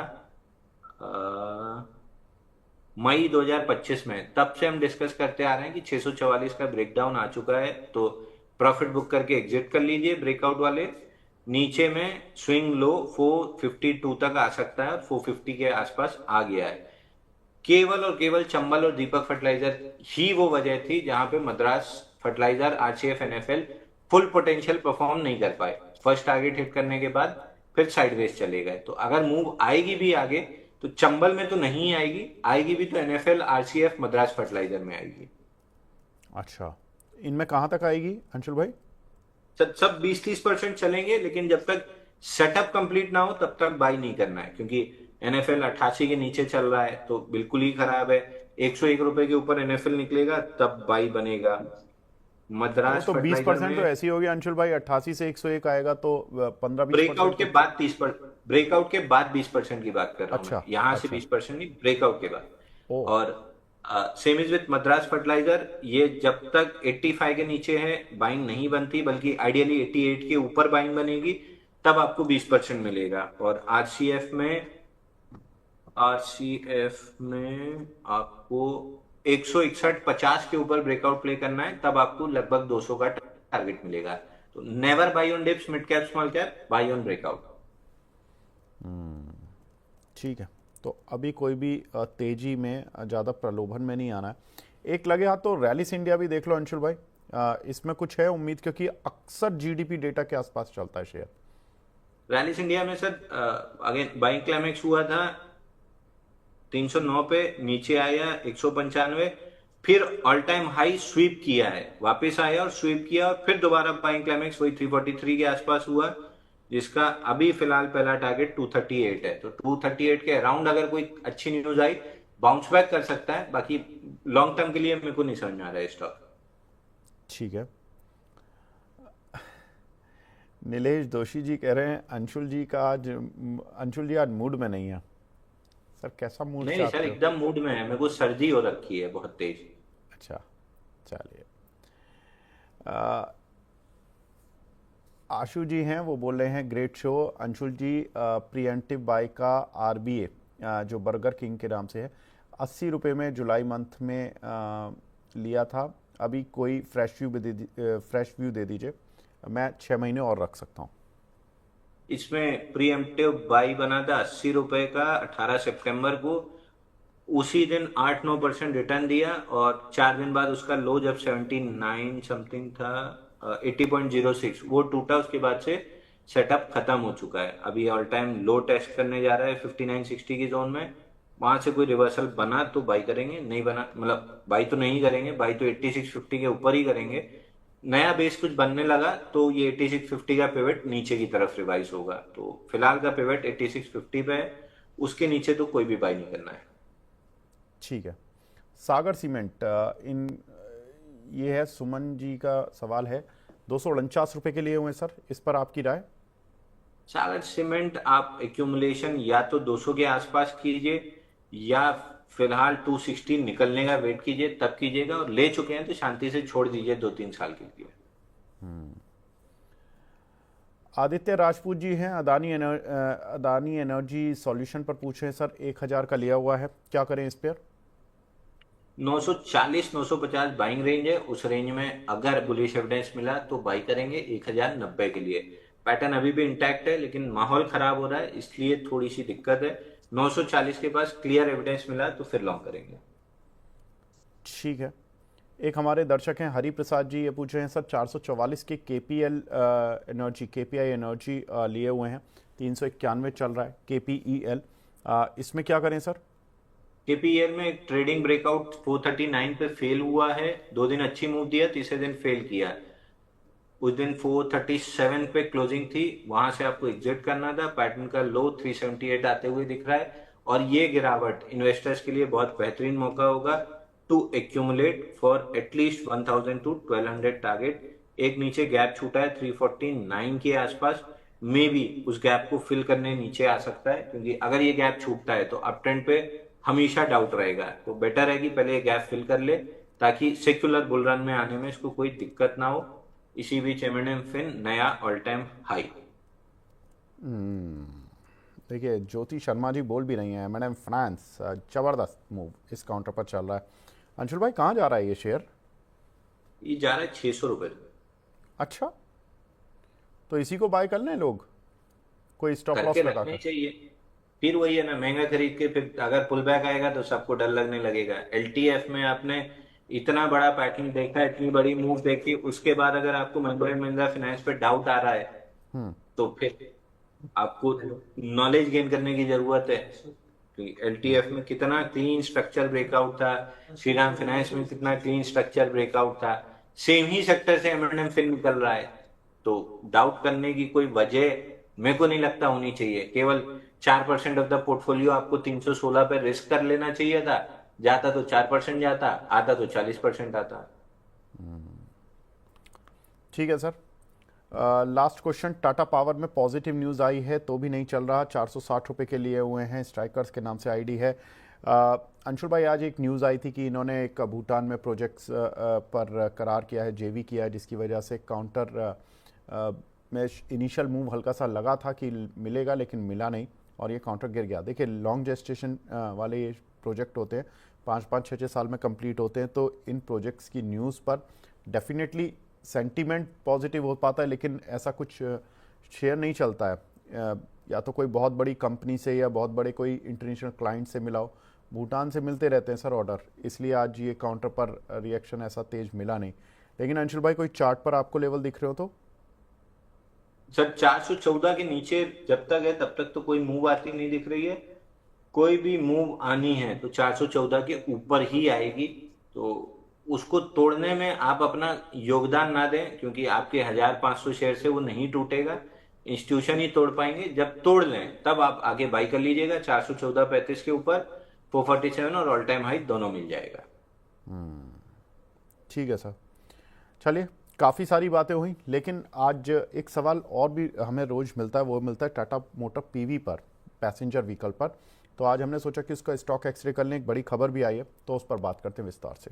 मई 2025 में, तब से हम डिस्कस करते आ रहे हैं कि 644 का ब्रेकडाउन आ चुका है, तो प्रॉफिट बुक करके एग्जिट कर लीजिए ब्रेकआउट वाले। नीचे में स्विंग लो 452 तक आ सकता है, 450 के आसपास आ गया है। केवल और केवल चंबल और दीपक फर्टिलाइजर ही वो वजह थी जहां पे Madras fertilizer, RCF, NFL full potential perform नहीं कर पाए। फर्स्ट टारगेट हिट करने के बाद फिर साइडवेज चले गए। तो अगर मूव आएगी भी आगे तो चंबल में तो नहीं आएगी, आएगी भी तो एनएफएल, आरसीएफ, मद्रास फर्टिलाइजर में आएगी। अच्छा, इनमें कहाँ तक आएगी अंशुल भाई? सब 20-30% चलेंगे, लेकिन जब तक सेटअप कंप्लीट ना हो तब तक बाई नहीं करना है, क्योंकि एनएफएल 88 के नीचे चल रहा है तो बिल्कुल ही खराब है। 101 रुपए के ऊपर एनएफएल निकलेगा तब बाई बनेगा। वो मद्रास तो फर्टिलाइजर 20% तो में ऐसी होगी अंशुल भाई, 88 से 101 आएगा तो 15-20% ब्रेकआउट के तो। बाद 30%, ब्रेकआउट के बाद 20% की बात कर रहा हूं मैं, अच्छा यहां से अच्छा। 20% नहीं, ब्रेकआउट के बाद। ओ। और same is with Madras fertilizer, ये जब तक 85 के नीचे है बाइंग नहीं बनती, बल्कि आइडियली 88 के ऊपर बाइंग बनेगी, तब आपको 20% मिलेगा। और आरसीएफ में आपको 161.50 के ऊपर ब्रेकआउट प्ले करना है, तब आपको लगभग 200 का टारगेट मिलेगा। तो never by on dips, mid cap, small cap, by on breakout. ठीक है, तो अभी कोई भी तेजी में ज़्यादा प्रलोभन में नहीं आना है। एक लगे हाथ तो रैलिस इंडिया भी देख लो अंशुल भाई, इसमें कुछ है उम्मीद? क्योंकि अक्सर जीडीपी डेटा के आसपास चलता है शेयर। रैलिस इंडिया में सर अगेन बाइंग क्लाइमेक्स हुआ था 309 पे, नीचे आया 195, फिर ऑल टाइम हाई स्वीप किया है, वापस आया और स्वीप किया, और फिर दोबारा बाइंग क्लाइमेक्स वही 343 के आसपास हुआ, जिसका अभी फिलहाल पहला टारगेट 238 है। तो 238 के अराउंड अगर कोई अच्छी न्यूज आई बाउंस बैक कर सकता है, बाकी लॉन्ग टर्म के लिए मेरे को नहीं समझ में आ रहा है स्टॉक। ठीक है। नीलेश दोषी जी कह रहे हैं अंशुल जी आज मूड में नहीं है। सर कैसा मूड नहीं नहीं सर, चाहते हो? एकदम मूड में है, मेरे को सर्दी हो रखी है बहुत तेज। अच्छा, चलिए। अ, आशु जी हैं, वो बोल रहे हैं ग्रेट शो अंशुल जी। प्रियंटिव बाई का आरबीए जो बर्गर किंग के नाम से है, 80 रुपये में जुलाई मंथ में लिया था। अभी कोई फ्रेश व्यू दे दीजिए, मैं 6 महीने और रख सकता हूँ। इसमें प्रीएम्प्टिव बाई बना था 80 रुपए का 18 सितंबर को। उसी दिन 8-9% रिटर्न दिया, और 4 दिन बाद उसका लो जब 79 समथिंग था, 80.06 वो टूटा। उसके बाद से सेटअप खत्म हो चुका है। अभी ऑल टाइम लो टेस्ट करने जा रहा है 59-60 की जोन में। वहां से कोई रिवर्सल बना तो बाई करेंगे, नहीं बना मतलब बाई तो नहीं करेंगे, बाई तो 8650 के ऊपर ही करेंगे। नया बेस कुछ बनने लगा तो ये 8650 का पिवट नीचे की तरफ रिवाइज होगा। तो फिलहाल का पिवट 8650 पे है, उसके नीचे तो कोई भी बाई नहीं करना है। ठीक है। सागर सीमेंट ये है, सुमन जी का सवाल है, 249 रुपये के लिए हुए सर, इस पर आपकी राय? सागर सीमेंट आप एक्यूमुलेशन या तो 200 के आसपास कीजिए, या फिलहाल 260 निकलने का वेट कीजिए, तब कीजिएगा। और ले चुके हैं तो शांति से छोड़ दीजिए 2-3 साल के लिए। आदित्य राजपूत जी हैं, अदानी एनर्जी सॉल्यूशन पर पूछ रहे हैं सर, 1000 का लिया हुआ है, क्या करें इस पर? 940-950 बाइंग रेंज है। उस रेंज में अगर बुलिश एविडेंस मिला तो बाई करेंगे 1090 के लिए। पैटर्न अभी भी इंटैक्ट है, लेकिन माहौल खराब हो रहा है इसलिए थोड़ी सी दिक्कत है। 940 के पास क्लियर एविडेंस मिला तो फिर लॉन्ग करेंगे। ठीक है। एक हमारे दर्शक हैं हरि प्रसाद जी, ये पूछ रहे हैं सर, 444 के केपीआई एनर्जी लिए हुए हैं, 391 चल रहा है केपीईएल, इसमें क्या करें सर? केपीएल में एक ट्रेडिंग ब्रेकआउट 439 पे फेल हुआ है। 2 दिन अच्छी मूव दिया, तीसरे दिन फेल किया। उस दिन 437 पे क्लोजिंग थी, वहां से आपको एग्जिट करना था। पैटर्न का लो 378 आते हुए दिख रहा है, और ये गिरावट इन्वेस्टर्स के लिए बहुत बेहतरीन मौका होगा टू एक्यूमुलेट फॉर एटलीस्ट 1000 टू 1200 टारगेट। एक नीचे गैप छूटा है 349 के आसपास, मे बी उस गैप को फिल करने नीचे आ सकता है, क्योंकि अगर ये गैप छूटता है तो अप ट्रेंड पे हमेशा डाउट रहेगा। तो बेटर है कि पहले ये गैप फिल कर ले, ताकि सेक्युलर बुल रन में आने में इसको कोई दिक्कत ना हो। इसी बीच एम फिन नया ऑल टाइम हाई। देखिए ज्योति शर्मा जी बोल भी रही हैं, मैडम फाइनेंस जबरदस्त मूव इस काउंटर पर चल रहा है। अंशुल भाई कहाँ जा रहा है ये शेयर? ये जा रहा है 600 रुपए। अच्छा, तो इसी को बाय कर लें लोग, कोई स्टॉप लॉस करके लगा रखने कर? चाहिए। फिर वही है ना, महंगा खरीद के फिर अगर पुल बैक आएगा तो सबको डर लगने लगेगा। एलटीएफ में आपने इतना बड़ा पैटर्न देखा, इतनी बड़ी मूव देखी, उसके बाद अगर आपको महिंद्रा एंड महिंद्रा फाइनेंस पे डाउट आ रहा है तो फिर आपको नॉलेज गेन करने की जरूरत है। एलटीएफ में कितना क्लीन स्ट्रक्चर ब्रेकआउट था, श्रीराम फाइनेंस में कितना क्लीन स्ट्रक्चर ब्रेकआउट था, सेम ही सेक्टर से एम फिर निकल रहा है। तो डाउट करने की कोई वजह मेरे को नहीं लगता होनी चाहिए। केवल 4% ऑफ द पोर्टफोलियो आपको 316 पे रिस्क कर लेना चाहिए था। जाता तो 4% जाता, आता तो 40% आता। ठीक है sir. Last question, Tata power में पॉजिटिव न्यूज़ आई है तो भी नहीं चल रहा, 460 रुपये के लिए हुए हैं, स्ट्राइकर्स के नाम से आईडी है। अंशुल भाई आज एक न्यूज़ आई थी कि इन्होंने एक भूटान में प्रोजेक्ट्स पर करार किया है, जेवी किया है, जिसकी वजह से काउंटर में इनिशियल मूव हल्का सा लगा था कि मिलेगा, लेकिन मिला नहीं और ये काउंटर गिर गया। देखिए लॉन्ग जेस्टेशन वाले ये प्रोजेक्ट होते हैं, 5-5, 6-6 साल में कंप्लीट होते हैं, तो इन प्रोजेक्ट्स की न्यूज़ पर डेफिनेटली सेंटीमेंट पॉजिटिव हो पाता है, लेकिन ऐसा कुछ शेयर नहीं चलता है। या तो कोई बहुत बड़ी कंपनी से या बहुत बड़े कोई इंटरनेशनल क्लाइंट से मिलाओ, भूटान से मिलते रहते हैं सर ऑर्डर, इसलिए आज ये काउंटर पर रिएक्शन ऐसा तेज मिला नहीं। लेकिन अंशुल भाई कोई चार्ट पर आपको लेवल दिख रहे हो तो? सर 414 के नीचे जब तक है तब तक तो कोई मूव आती नहीं दिख रही है। कोई भी मूव आनी है तो 414 के ऊपर ही आएगी। तो उसको तोड़ने में आप अपना योगदान ना दें, क्योंकि आपके 1500 शेयर से वो नहीं टूटेगा, इंस्टीट्यूशन ही तोड़ पाएंगे। जब तोड़ लें तब आप आगे बाई कर लीजिएगा। 414-35 के ऊपर 447 और ऑल टाइम हाई दोनों मिल जाएगा। ठीक है सर। चलिए काफ़ी सारी बातें हुई, लेकिन आज एक सवाल और भी हमें रोज मिलता है, वो मिलता है टाटा मोटर पीवी पर, पैसेंजर व्हीकल पर। तो आज हमने सोचा कि उसका स्टॉक एक्सरे कर लें, एक बड़ी खबर भी आई है, तो उस पर बात करते हैं विस्तार से।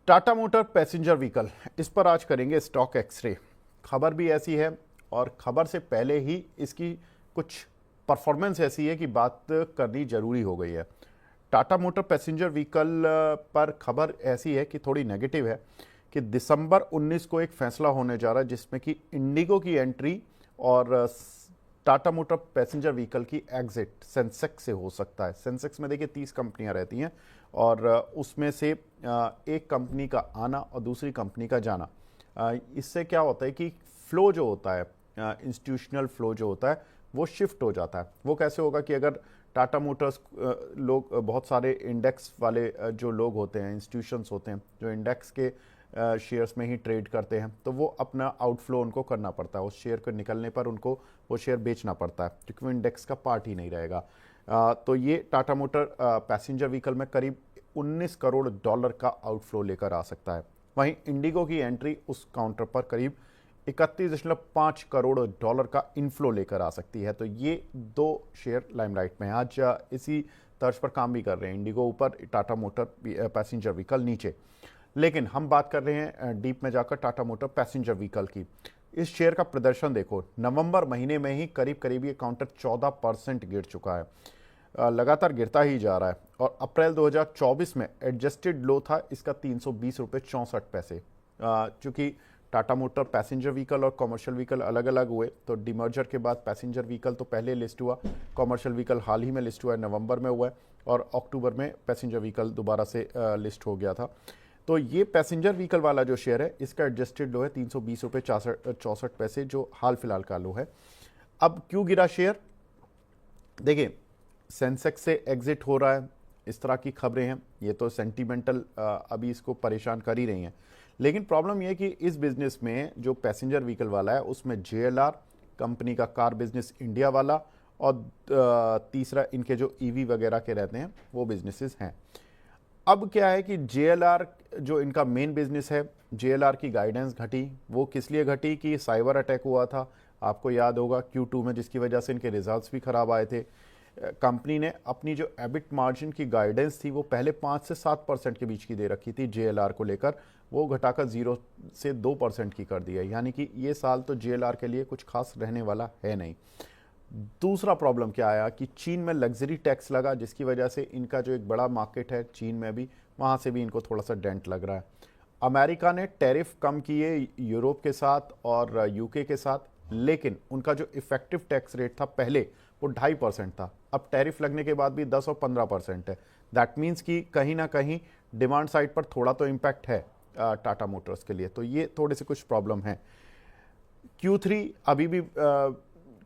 टाटा मोटर पैसेंजर व्हीकल, इस पर आज करेंगे स्टॉक एक्सरे। खबर भी ऐसी है और खबर से पहले ही इसकी कुछ परफॉर्मेंस ऐसी है कि बात करनी जरूरी हो गई है। टाटा मोटर पैसेंजर व्हीकल पर खबर ऐसी है कि थोड़ी नेगेटिव है कि दिसंबर 19 को एक फैसला होने जा रहा है जिसमें कि इंडिगो की एंट्री और टाटा मोटर पैसेंजर व्हीकल की एग्जिट सेंसेक्स से हो सकता है। सेंसेक्स में देखिए 30 कंपनियां रहती हैं और उसमें से एक कंपनी का आना और दूसरी कंपनी का जाना, इससे क्या होता है कि फ्लो जो होता है, इंस्टीट्यूशनल फ्लो जो होता है वो शिफ्ट हो जाता है। वो कैसे होगा कि अगर टाटा मोटर्स लोग, बहुत सारे इंडेक्स वाले जो लोग होते हैं, इंस्टीट्यूशंस होते हैं जो इंडेक्स के शेयर्स में ही ट्रेड करते हैं, तो वो अपना आउटफ्लो उनको करना पड़ता है। उस शेयर को निकलने पर उनको वो शेयर बेचना पड़ता है क्योंकि वो इंडेक्स का पार्ट ही नहीं रहेगा। तो ये टाटा मोटर पैसेंजर व्हीकल में करीब 19 करोड़ डॉलर का आउटफ्लो लेकर आ सकता है। वहीं इंडिगो की एंट्री उस काउंटर पर करीब 31.5 करोड़ डॉलर का इनफ्लो लेकर आ सकती है। तो ये दो शेयर लाइमलाइट में हैं। आज इसी तर्ज पर काम भी कर रहे हैं, इंडिगो ऊपर, टाटा मोटर पैसेंजर व्हीकल नीचे। लेकिन हम बात कर रहे हैं डीप में जाकर टाटा मोटर पैसेंजर व्हीकल की। इस शेयर का प्रदर्शन देखो, नवंबर महीने में ही करीब ये काउंटर 14% गिर चुका है, लगातार गिरता ही जा रहा है। और अप्रैल 2024 में एडजस्टेड लो था इसका 320 रुपये 64 पैसे। चूँकि टाटा मोटर पैसेंजर व्हीकल और कॉमर्शियल व्हीकल अलग अलग हुए, तो डिमर्जर के बाद पैसेंजर व्हीकल तो पहले लिस्ट हुआ, कॉमर्शियल व्हीकल हाल ही में लिस्ट हुआ है, नवंबर में हुआ है, और अक्टूबर में पैसेंजर व्हीकल दोबारा से लिस्ट हो गया था। तो ये पैसेंजर व्हीकल वाला जो शेयर है इसका एडजस्टेड लो है 320 रुपये 64 पैसे, जो हाल फिलहाल का लो है। अब क्यों गिरा शेयर? देखिए, सेंसेक्स से एग्जिट हो रहा है, इस तरह की खबरें हैं, ये तो सेंटीमेंटल अभी इसको परेशान कर ही रही हैं। लेकिन प्रॉब्लम यह है कि इस बिजनेस में जो पैसेंजर व्हीकल वाला है उसमें JLR कंपनी का कार बिजनेस इंडिया वाला, और तीसरा इनके जो EV वगैरह के रहते हैं वो बिजनेसेस हैं। अब क्या है कि JLR जो इनका मेन बिजनेस है, JLR की गाइडेंस घटी। वो किस लिए घटी कि साइबर अटैक हुआ था, आपको याद होगा Q2 में, जिसकी वजह से इनके रिजल्ट्स भी खराब आए थे। कंपनी ने अपनी जो एबिट मार्जिन की गाइडेंस थी वो पहले 5 से 7% के बीच की दे रखी थी JLR को लेकर, वो घटाकर 0 से 2% की कर दी है। यानी कि ये साल तो JLR के लिए कुछ खास रहने वाला है नहीं। दूसरा प्रॉब्लम क्या आया कि चीन में लग्जरी टैक्स लगा, जिसकी वजह से इनका जो एक बड़ा मार्केट है चीन में भी, वहाँ से भी इनको थोड़ा सा डेंट लग रहा है। अमेरिका ने टैरिफ कम किए यूरोप के साथ और UK के साथ, लेकिन उनका जो इफेक्टिव टैक्स रेट था पहले वो 2.5% था, अब टैरिफ लगने के बाद भी 10 और 15% है। दैट मीन्स कि कहीं ना कहीं डिमांड साइड पर थोड़ा तो इम्पैक्ट है टाटा मोटर्स के लिए। तो ये थोड़े से कुछ प्रॉब्लम है। Q3 अभी भी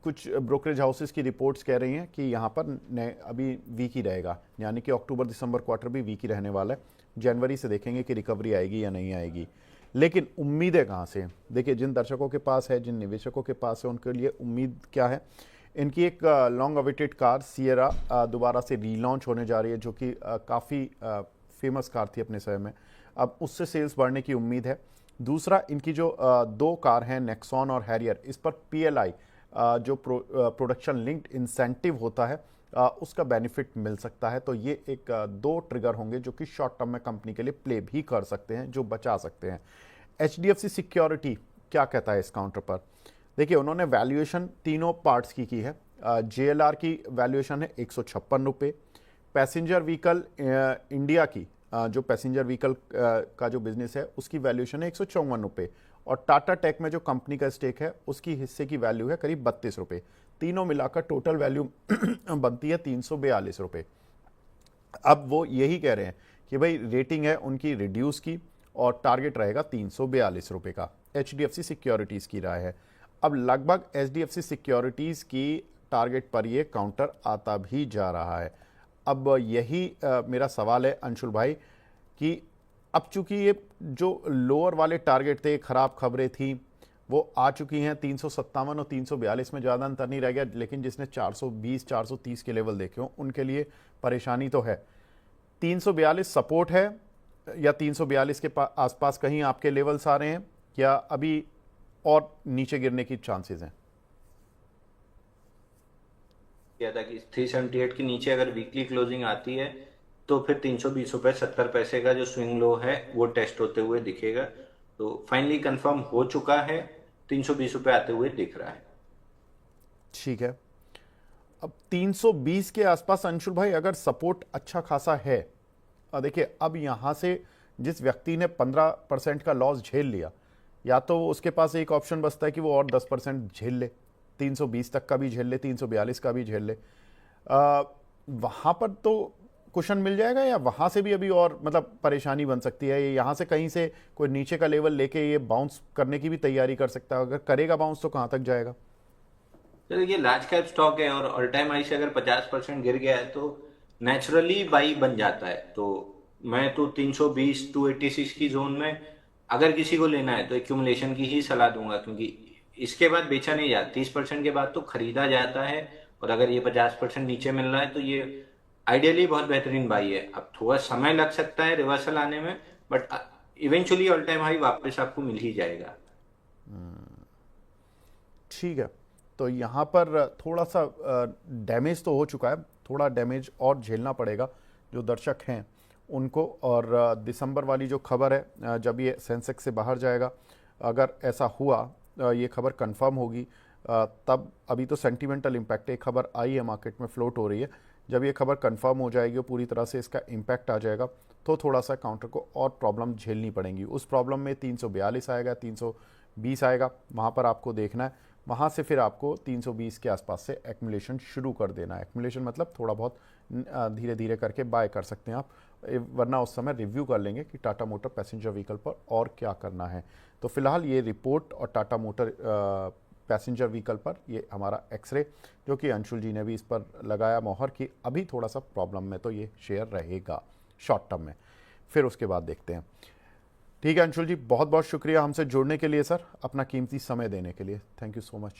कुछ ब्रोकरेज हाउसेस की रिपोर्ट्स कह रही हैं कि यहाँ पर अभी वीक ही रहेगा, यानी कि अक्टूबर दिसंबर क्वार्टर भी वीक ही रहने वाला है। जनवरी से देखेंगे कि रिकवरी आएगी या नहीं आएगी। लेकिन उम्मीदें कहाँ से हैं? देखिए, जिन दर्शकों के पास है, जिन निवेशकों के पास है, उनके लिए उम्मीद क्या है? इनकी एक लॉन्ग अवेटेड कार सियरा दोबारा से रीलॉन्च होने जा रही है, जो कि काफ़ी फेमस कार थी अपने समय में। अब उससे सेल्स बढ़ने की उम्मीद है। दूसरा, इनकी जो दो कार हैं नेक्सॉन और हैरियर, इस पर PLI जो प्रोडक्शन लिंक्ड इंसेंटिव होता है उसका बेनिफिट मिल सकता है। तो ये एक दो ट्रिगर होंगे जो कि शॉर्ट टर्म में कंपनी के लिए प्ले भी कर सकते हैं, जो बचा सकते हैं। HDFC सिक्योरिटी क्या कहता है इस काउंटर पर? देखिए, उन्होंने वैल्यूएशन तीनों पार्ट्स की है। JLR की वैल्यूएशन है 156 रुपये। पैसेंजर व्हीकल इंडिया की जो पैसेंजर व्हीकल का जो बिजनेस है उसकी वैल्यूएशन है 154 रुपये, और टाटा टेक में जो कंपनी का स्टेक है उसकी हिस्से की वैल्यू है करीब 32 रुपये। तीनों मिलाकर टोटल वैल्यू बनती है 342 रुपये। अब वो यही कह रहे हैं कि भाई रेटिंग है उनकी रिड्यूस की और टारगेट रहेगा 342 रुपये का। HDFC सिक्योरिटीज़ की राय है। अब लगभग HDFC सिक्योरिटीज़ की टारगेट पर ये काउंटर आता भी जा रहा है। अब यही मेरा सवाल है अंशुल भाई कि अब चूंकि ये जो लोअर वाले टारगेट थे, खराब खबरें थी, वो आ चुकी हैं 357 और 342 में ज़्यादा अंतर नहीं रह गया, लेकिन जिसने 420 430 के लेवल देखे हो उनके लिए परेशानी तो है। 342 सपोर्ट है या 342 के आसपास कहीं आपके लेवल्स आ रहे हैं, या अभी और नीचे गिरने की चांसेस हैं? किया था कि 378 के नीचे अगर वीकली क्लोजिंग आती है तो फिर 320 रुपए 70 पैसे का जो स्विंग लो है वो टेस्ट होते हुए दिखेगा। तो फाइनली कंफर्म हो चुका है, 320 रुपए आते हुए दिख रहा है। ठीक है, अब 320 के आसपास अंशुल भाई अगर सपोर्ट अच्छा खासा है, देखिए अब यहां से जिस व्यक्ति ने 15% का लॉस झेल लिया, या तो उसके पास एक ऑप्शन बचता है कि वो और 10% झेल ले, 320 तक का भी झेल ले, 342 का भी झेल ले। वहां पर तो कुशन मिल जाएगा, या वहां से भी अभी और मतलब परेशानी बन सकती है? ये यहां से कहीं से कोई नीचे का लेवल लेके ये बाउंस करने की भी तैयारी कर सकता है? अगर करेगा बाउंस तो कहां तक जाएगा? तो देखिए लार्ज कैप स्टॉक है और ऑल टाइम हाई से अगर 50% गिर गया है तो नेचुरली बाई बन जाता है। तो मैं तो 320 286 की जोन में अगर किसी को लेना है तो एक्यूमुलेशन की ही सलाह दूंगा, क्योंकि इसके बाद बेचा नहीं जाता, 30% के बाद तो खरीदा जाता है। और अगर ये 50% नीचे मिल रहा है तो ये आइडियली बहुत बेहतरीन बाई है। अब थोड़ा समय लग सकता है रिवर्सल आने में, but eventually all time high वापस आपको मिल ही जाएगा। ठीक है, तो यहाँ पर थोड़ा सा डैमेज तो हो चुका है, थोड़ा डैमेज और झेलना पड़ेगा जो दर्शक हैं उनको। और दिसंबर वाली जो खबर है, जब ये सेंसेक्स से बाहर जाएगा, अगर ऐसा हुआ, ये खबर कंफर्म होगी, तब अभी तो सेंटिमेंटल इम्पैक्ट, एक खबर आई है मार्केट में फ्लोट हो रही है, जब ये खबर कंफर्म हो जाएगी और पूरी तरह से इसका इम्पैक्ट आ जाएगा, तो थोड़ा सा काउंटर को और प्रॉब्लम झेलनी पड़ेंगी। उस प्रॉब्लम में 342 आएगा, 320 आएगा, वहाँ पर आपको देखना है। वहाँ से फिर आपको 320 के आसपास से एक्यूमुलेशन शुरू कर देना है। एक्यूमुलेशन मतलब थोड़ा बहुत धीरे धीरे करके बाय कर सकते हैं आप, वरना उस समय रिव्यू कर लेंगे कि टाटा मोटर पैसेंजर व्हीकल पर और क्या करना है। तो फिलहाल ये रिपोर्ट और टाटा मोटर पैसेंजर व्हीकल पर ये हमारा एक्सरे, जो कि अंशुल जी ने भी इस पर लगाया मोहर कि अभी थोड़ा सा प्रॉब्लम में तो ये शेयर रहेगा शॉर्ट टर्म में, फिर उसके बाद देखते हैं। ठीक है अंशुल जी, बहुत बहुत शुक्रिया हमसे जुड़ने के लिए सर, अपना कीमती समय देने के लिए। Thank you so much.